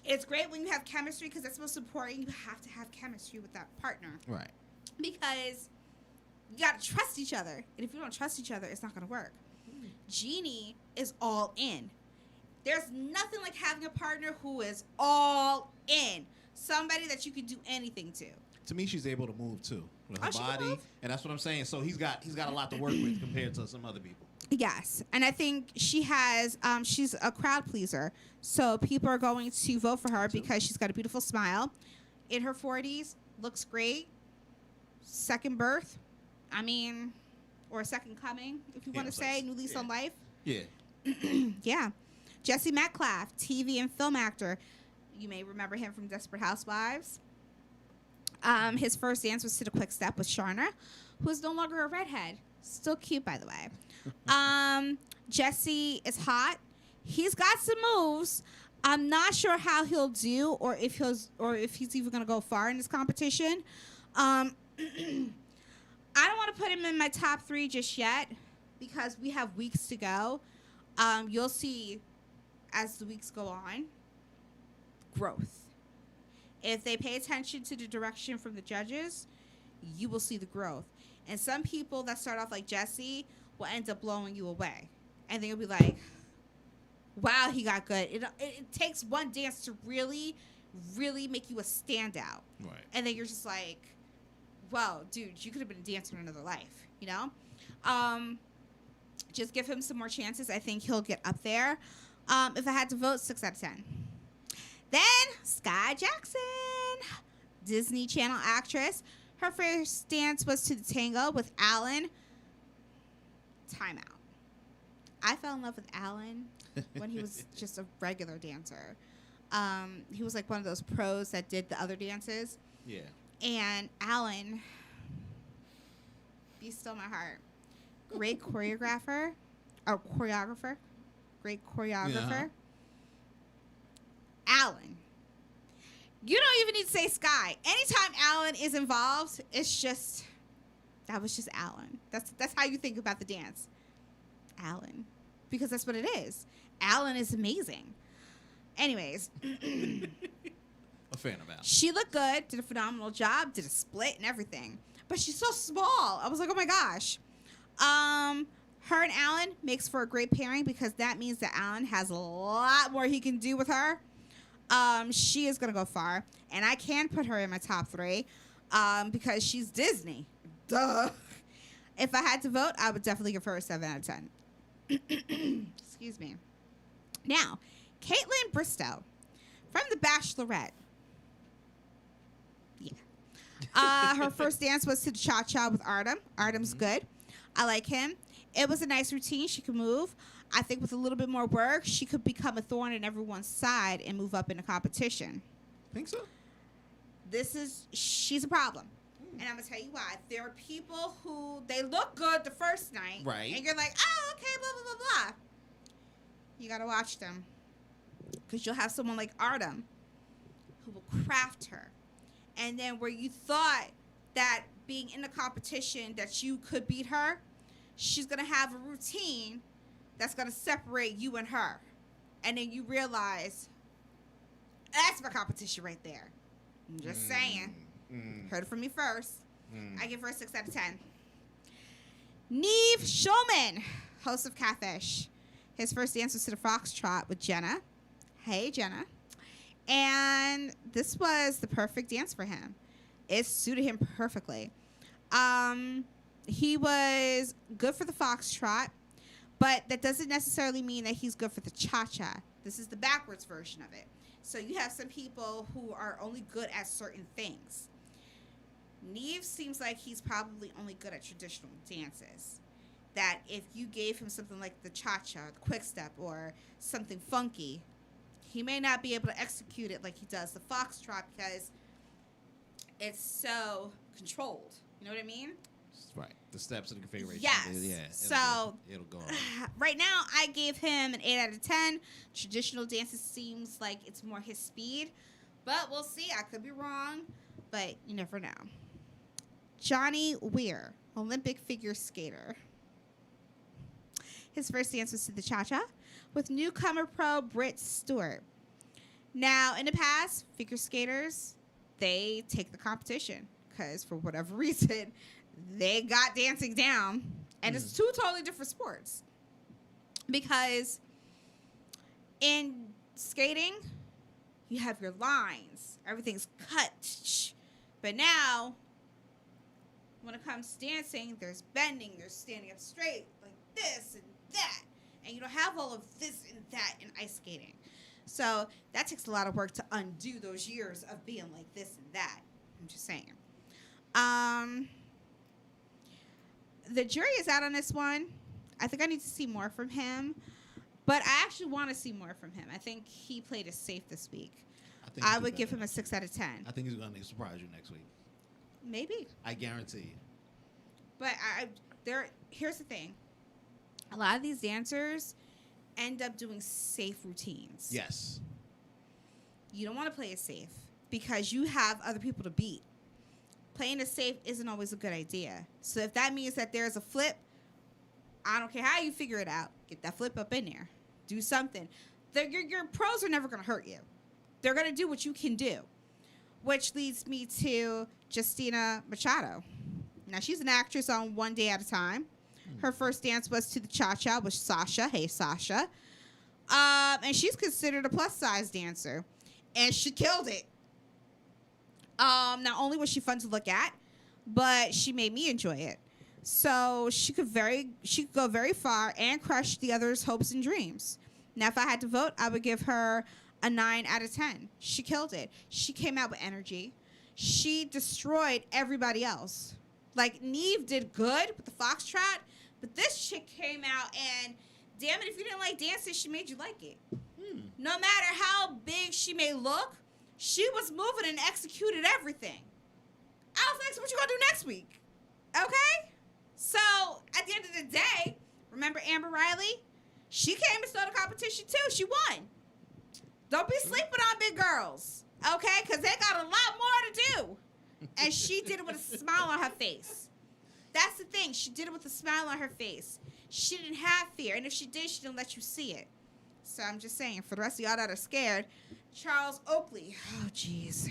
S1: It's great when you have chemistry because that's most important. You have to have chemistry with that partner.
S2: Right.
S1: Because you got to trust each other. And if you don't trust each other, it's not going to work. Jeannie is all in. There's nothing like having a partner who is all in. Somebody that you can do anything to.
S2: To me, she's able to move too with her
S1: Oh, she can
S2: body,
S1: move?
S2: and that's what I'm saying. So he's got a lot to work with compared to some other people.
S1: Yes. And I think she has, she's a crowd pleaser. So people are going to vote for her because she's got a beautiful smile. In her 40s, looks great. Second birth. I mean, or second coming, if you want to say. New lease on life.
S2: Yeah.
S1: Yeah. Jesse Metcalf, TV and film actor. You may remember him from Desperate Housewives. His first dance was to the quick step with Sharna, who is no longer a redhead. Still cute, by the way. Jesse is hot. He's got some moves. I'm not sure how he'll do, or if he's even going to go far in this competition. I don't want to put him in my top 3 just yet because we have weeks to go. You'll see as the weeks go on growth. If they pay attention to the direction from the judges, you will see the growth. And some people that start off like Jesse will end up blowing you away. And then you'll be like, wow, he got good. It takes one dance to really, really make you a standout.
S2: Right.
S1: And then you're just like, wow, dude, you could have been a dancer in another life, you know? Just give him some more chances. I think he'll get up there. If I had to vote, 6 out of 10. Then, Sky Jackson, Disney Channel actress. Her first dance was to the tango with Alan. Timeout. I fell in love with Alan when he was just a regular dancer. He was like one of those pros that did the other dances.
S2: Yeah.
S1: And Alan, be still my heart. Great choreographer. Great choreographer.
S2: Yeah.
S1: Alan. You don't even need to say Sky. Anytime Alan is involved, that was just Alan. That's how you think about the dance. Alan. Because that's what it is. Alan is amazing. Anyways.
S2: A fan of Al.
S1: She looked good, did a phenomenal job, did a split and everything. But she's so small. I was like, oh my gosh. Her and Alan makes for a great pairing because that means that Alan has a lot more he can do with her. She is going to go far. And I can put her in my top 3 because she's Disney. Duh. If I had to vote, I would definitely give her a 7 out of 10. Excuse me. Now, Caitlin Bristow from The Bachelorette. Yeah. Her first dance was to the cha-cha with Artem. Artem's good. I like him. It was a nice routine. She could move. I think with a little bit more work, she could become a thorn in everyone's side and move up in the competition.
S2: Think so?
S1: She's a problem. And I'm going to tell you why. There are people who, they look good the first night.
S2: Right.
S1: And you're like, oh, okay, blah, blah, blah, blah. You got to watch them. Because you'll have someone like Artem who will craft her. And then where you thought that being in the competition that you could beat her, she's going to have a routine that's going to separate you and her. And then you realize, that's my competition right there. I'm just saying. Heard it from me first. I give her a 6 out of 10. Neve Schulman, host of Catfish. His first dance was to the Foxtrot with Jenna. Hey, Jenna. And this was the perfect dance for him. It suited him perfectly. He was good for the Foxtrot, but that doesn't necessarily mean that he's good for the cha-cha. This is the backwards version of it. So you have some people who are only good at certain things. Neve seems like he's probably only good at traditional dances. That if you gave him something like the cha-cha, the quick step, or something funky, he may not be able to execute it like he does the foxtrot because it's so controlled. You know what I mean?
S2: Right. The steps and the configuration.
S1: Yes.
S2: Yeah. It'll go on.
S1: Right now, I gave him an 8 out of 10. Traditional dances seems like it's more his speed. But we'll see. I could be wrong. But you never know. Johnny Weir, Olympic figure skater. His first dance was to the cha-cha with newcomer pro Britt Stewart. Now, in the past, figure skaters, they take the competition because for whatever reason, they got dancing down. And it's two totally different sports. Because in skating, you have your lines. Everything's cut. But now, when it comes to dancing, there's bending, there's standing up straight, like this and that. And you don't have all of this and that in ice skating. So that takes a lot of work to undo those years of being like this and that. I'm just saying. The jury is out on this one. I think I need to see more from him. But I actually want to see more from him. I think he played it safe this week. I would give him a 6 out of 10.
S2: I think he's going to surprise you next week.
S1: Maybe.
S2: I guarantee you.
S1: But here's the thing. A lot of these dancers end up doing safe routines.
S2: Yes.
S1: You don't want to play it safe because you have other people to beat. Playing it safe isn't always a good idea. So if that means that there's a flip, I don't care how you figure it out. Get that flip up in there. Do something. Your pros are never going to hurt you. They're going to do what you can do. Which leads me to Justina Machado. Now, she's an actress on One Day at a Time. Her first dance was to the cha-cha with Sasha. Hey, Sasha. And she's considered a plus-size dancer. And she killed it. Not only was she fun to look at, but she made me enjoy it. So she could go very far and crush the others' hopes and dreams. Now, if I had to vote, I would give her a 9 out of 10. She killed it. She came out with energy. She destroyed everybody else. Like, Neve did good with the foxtrot, but this chick came out and, damn it, if you didn't like dancing, she made you like it. No matter how big she may look, she was moving and executed everything. I was like, so what you gonna do next week? Okay? So, at the end of the day, remember Amber Riley? She came and started the competition too. She won. Don't be sleeping on big girls, okay? Because they got a lot more to do. And she did it with a smile on her face. That's the thing. She did it with a smile on her face. She didn't have fear. And if she did, she didn't let you see it. So I'm just saying, for the rest of y'all that are scared, Charles Oakley. Oh, jeez.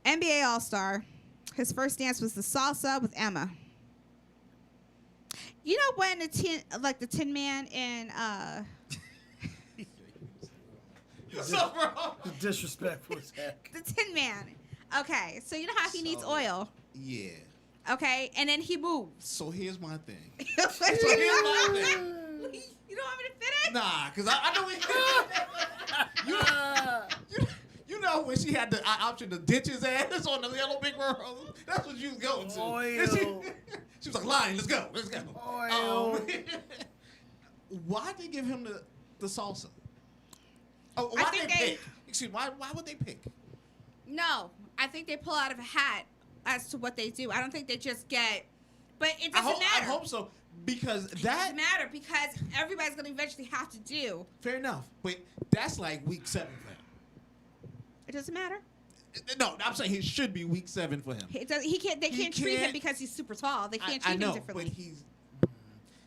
S1: NBA All-Star. His first dance was the salsa with Emma. You know when the Tin Man in
S2: So wrong.
S3: Disrespectful as heck.
S1: the Tin Man. Okay, so you know how he needs oil.
S2: Yeah.
S1: Okay, and then he moves.
S2: So here's my thing.
S1: You
S2: So here's my thing.
S1: don't want me to finish?
S2: Nah, because I know you know when she had the option to ditch his ass on the yellow big road? That's what you was going to.
S3: Oil.
S2: She was like, "Lion, let's go.
S3: Oil.
S2: Why'd they give him the salsa? Oh,
S1: I
S2: why
S1: think
S2: they pick? Excuse me. Why would they pick?
S1: No, I think they pull out of a hat as to what they do. I don't think they just get. But it
S2: I
S1: doesn't matter.
S2: I hope so because
S1: It
S2: that
S1: doesn't matter because everybody's going to eventually have to do.
S2: fair enough. But that's like week 7 for him.
S1: It doesn't matter.
S2: No, I'm saying it should be week 7 for him.
S1: It does, he can't. They
S2: He
S1: can't treat him
S2: can't-
S1: because he's super tall. They can't
S2: I
S1: treat
S2: know,
S1: him differently.
S2: but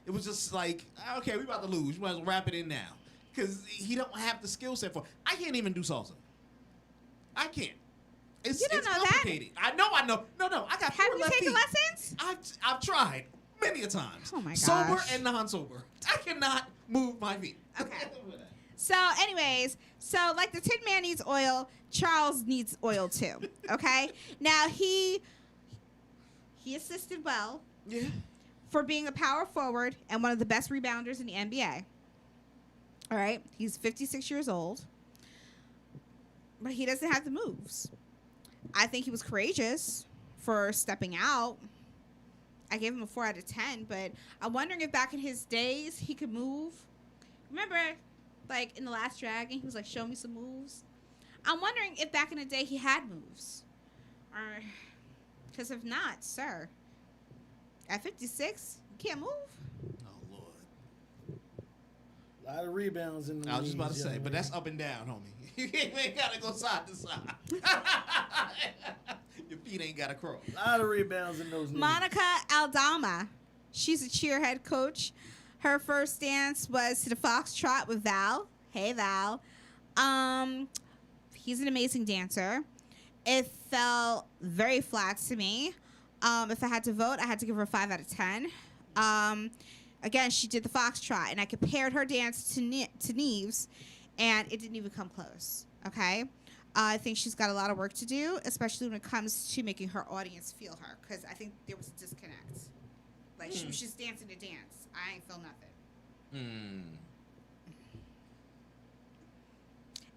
S2: it was just like, okay, we about to lose. You might as well wrap it in now. Because he don't have the skill set for it. I can't even do salsa. I can't. It's,
S1: You don't
S2: it's
S1: know that.
S2: complicated. I know. No, I got
S1: Have
S2: 4
S1: you
S2: left
S1: taken
S2: feet.
S1: lessons?
S2: I've tried many a times.
S1: Oh my
S2: Sober
S1: gosh.
S2: and non-sober. I cannot move my feet.
S1: Okay. So, anyways, like the Tin Man needs oil, Charles needs oil too. Okay. Now he assisted well
S2: Yeah.
S1: for being a power forward and one of the best rebounders in the NBA. All right. He's 56 years old, but he doesn't have the moves. I think he was courageous for stepping out. I gave him a 4 out of 10, but I'm wondering if back in his days he could move. Remember, like in the last Dragon, he was like, "Show me some moves." I'm wondering if back in the day he had moves, or because if not, sir, at 56, you can't move.
S2: Oh Lord.
S3: A lot of rebounds in the
S2: I was just about to
S3: knees,
S2: say,
S3: young
S2: but
S3: man.
S2: that's up and down, homie. You ain't gotta go side to side. Your feet ain't gotta crawl.
S3: A lot of rebounds in those knees.
S1: Monica Aldama, she's a cheer head coach. Her first dance was to the Foxtrot with Val. Hey, Val. He's an amazing dancer. It felt very flat to me. If I had to vote, I had to give her a 5 out of 10. Again, she did the Foxtrot, and I compared her dance to Neve's, and it didn't even come close. Okay? I think she's got a lot of work to do, especially when it comes to making her audience feel her, because I think there was a disconnect. Like, she was just dancing to dance. I ain't feel nothing.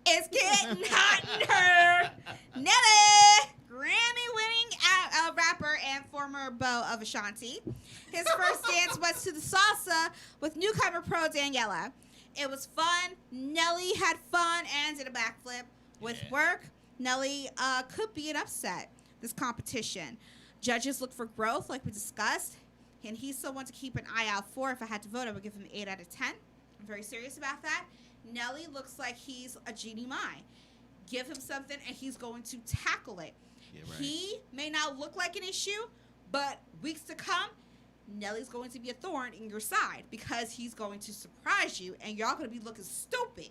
S1: It's getting hot in her. Nelly, Grammy-winning rapper and former beau of Ashanti. His first dance was to the salsa with newcomer pro Daniela. It was fun. Nelly had fun and did a backflip. With work, Nelly could be an upset this competition. Judges look for growth, like we discussed, and he's someone to keep an eye out for. If I had to vote, I would give him an 8 out of 10. I'm very serious about that. Nelly looks like he's a genie mind. Give him something, and he's going to tackle it.
S2: Yeah, right.
S1: He may not look like an issue, but weeks to come, Nelly's going to be a thorn in your side because he's going to surprise you, and y'all going to be looking stupid.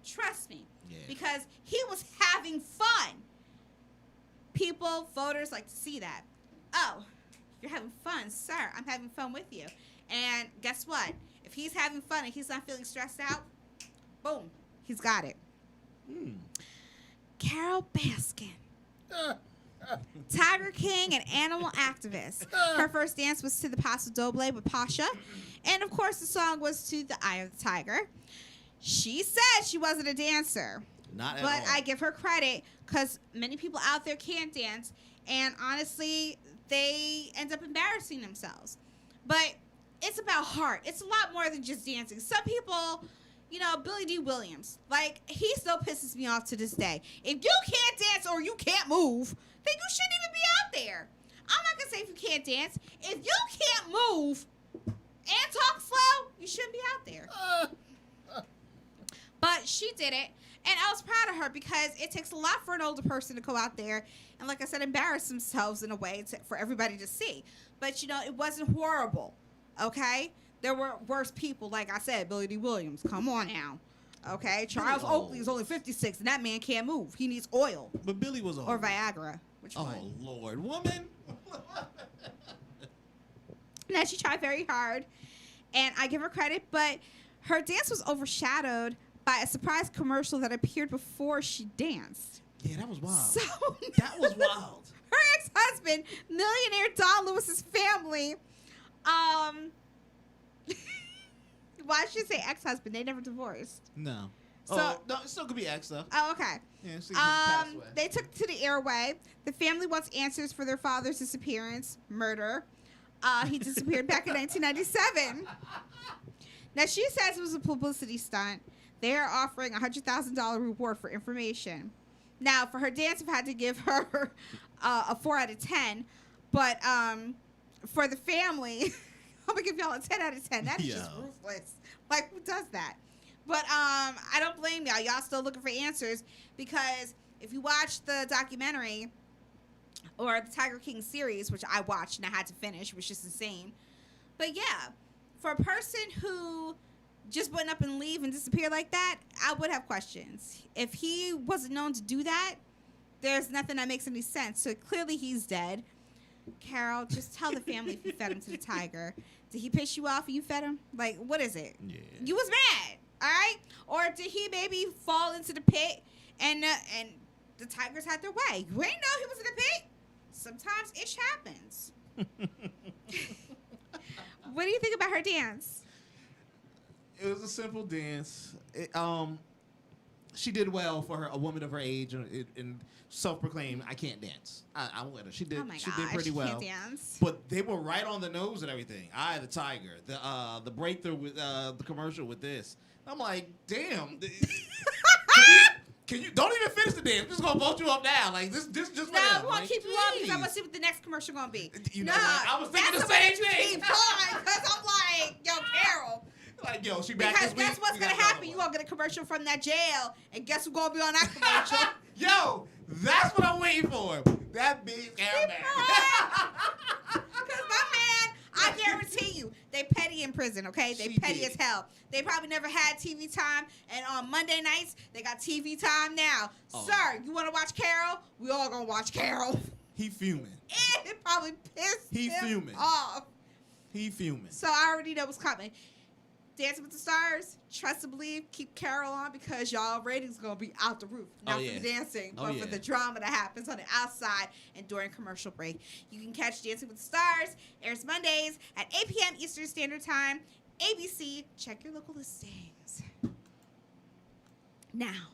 S1: Trust me.
S2: Yeah.
S1: Because he was having fun. People, voters like to see that. Oh, you're having fun, sir. I'm having fun with you. And guess what? If he's having fun and he's not feeling stressed out, boom, he's got it. Carol Baskin. Tiger King and animal activist. Her first dance was to the Paso Doble with Pasha. And of course, the song was to The Eye of the Tiger. She said she wasn't a dancer.
S2: Not at
S1: But
S2: all.
S1: I give her credit because many people out there can't dance. And honestly, they end up embarrassing themselves. But it's about heart. It's a lot more than just dancing. Some people, Billy D. Williams, like, he still pisses me off to this day. If you can't dance or you can't move, then you shouldn't even be out there. I'm not going to say if you can't dance. If you can't move and talk slow, you shouldn't be out there. But she did it, and I was proud of her because it takes a lot for an older person to go out there and, like I said, embarrass themselves in a way for everybody to see. But, it wasn't horrible, okay? There were worse people, like I said, Billy D. Williams. Come on now, okay? Charles Oakley is only 56, and that man can't move. He needs oil
S2: But Billy was old.
S1: or Viagra. Which
S2: Oh
S1: one?
S2: Lord, woman.
S1: Now, she tried very hard, and I give her credit, but her dance was overshadowed by a surprise commercial that appeared before she danced.
S2: Yeah, that was wild.
S1: So
S2: That was wild.
S1: her ex-husband, millionaire Don Lewis's family, why should I say ex-husband? They never divorced.
S2: No.
S1: So-
S2: no, it still could be X though.
S1: Oh, okay.
S2: Yeah, she just passed away.
S1: They took to the airway. The family wants answers for their father's disappearance, murder. He disappeared back in 1997. Now, she says it was a publicity stunt. They are offering a $100,000 reward for information. Now, for her dance, I've had to give her a 4 out of 10. But for the family, I'm going to give y'all a 10 out of 10. That is just ruthless. Like, who does that? But I don't blame y'all. Y'all still looking for answers. Because if you watch the documentary or the Tiger King series, which I watched and I had to finish, which is insane. But yeah, for a person who just went up and leave and disappear like that, I would have questions. If he wasn't known to do that, there's nothing that makes any sense. So clearly he's dead. Carol, just tell the family if you fed him to the tiger. Did he piss you off and you fed him? Like, what is it? Yeah. You was mad, all right? Or did he maybe fall into the pit and the tigers had their way? You ain't know he was in the pit. Sometimes ish happens. What do you think about her dance?
S2: It was a simple dance. She did well for a woman of her age and self-proclaimed, I can't dance. I'm with her. She did.
S1: Oh my
S2: she
S1: gosh,
S2: did pretty well.
S1: Can't dance.
S2: But they were right on the nose and everything. Eye of the tiger. The breakthrough with the commercial with this. I'm like, damn. Can you don't even finish the dance? I'm just gonna vote you up now. Like this just
S1: no,
S2: whatever.
S1: we want to keep you on because I want to see what the next commercial gonna be.
S2: You know what? I was thinking the same thing.
S1: Keep on, because I'm like, yo, Carol.
S2: Like, yo, she back
S1: because
S2: this week.
S1: Guess what's gonna happen? You gonna get a commercial from that jail, and guess who's gonna be on that commercial?
S2: Yo, that's what I'm waiting for. That big airbag.
S1: Because my man, I guarantee you, they petty in prison, okay? They petty as hell. They probably never had TV time, and on Monday nights, they got TV time now. Oh. Sir, you want to watch Carol? We all gonna watch Carol.
S2: He fuming.
S1: It probably pissed him off.
S2: He fuming.
S1: So I already know what's coming. Dancing with the Stars, trust and believe, keep Carol on because y'all ratings going to be out the roof. Not for the dancing, but for the drama that happens on the outside and during commercial break. You can catch Dancing with the Stars. Airs Mondays at 8 p.m. Eastern Standard Time. ABC, check your local listings. Now.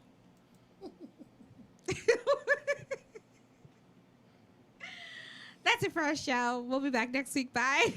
S1: That's it for our show. We'll be back next week. Bye.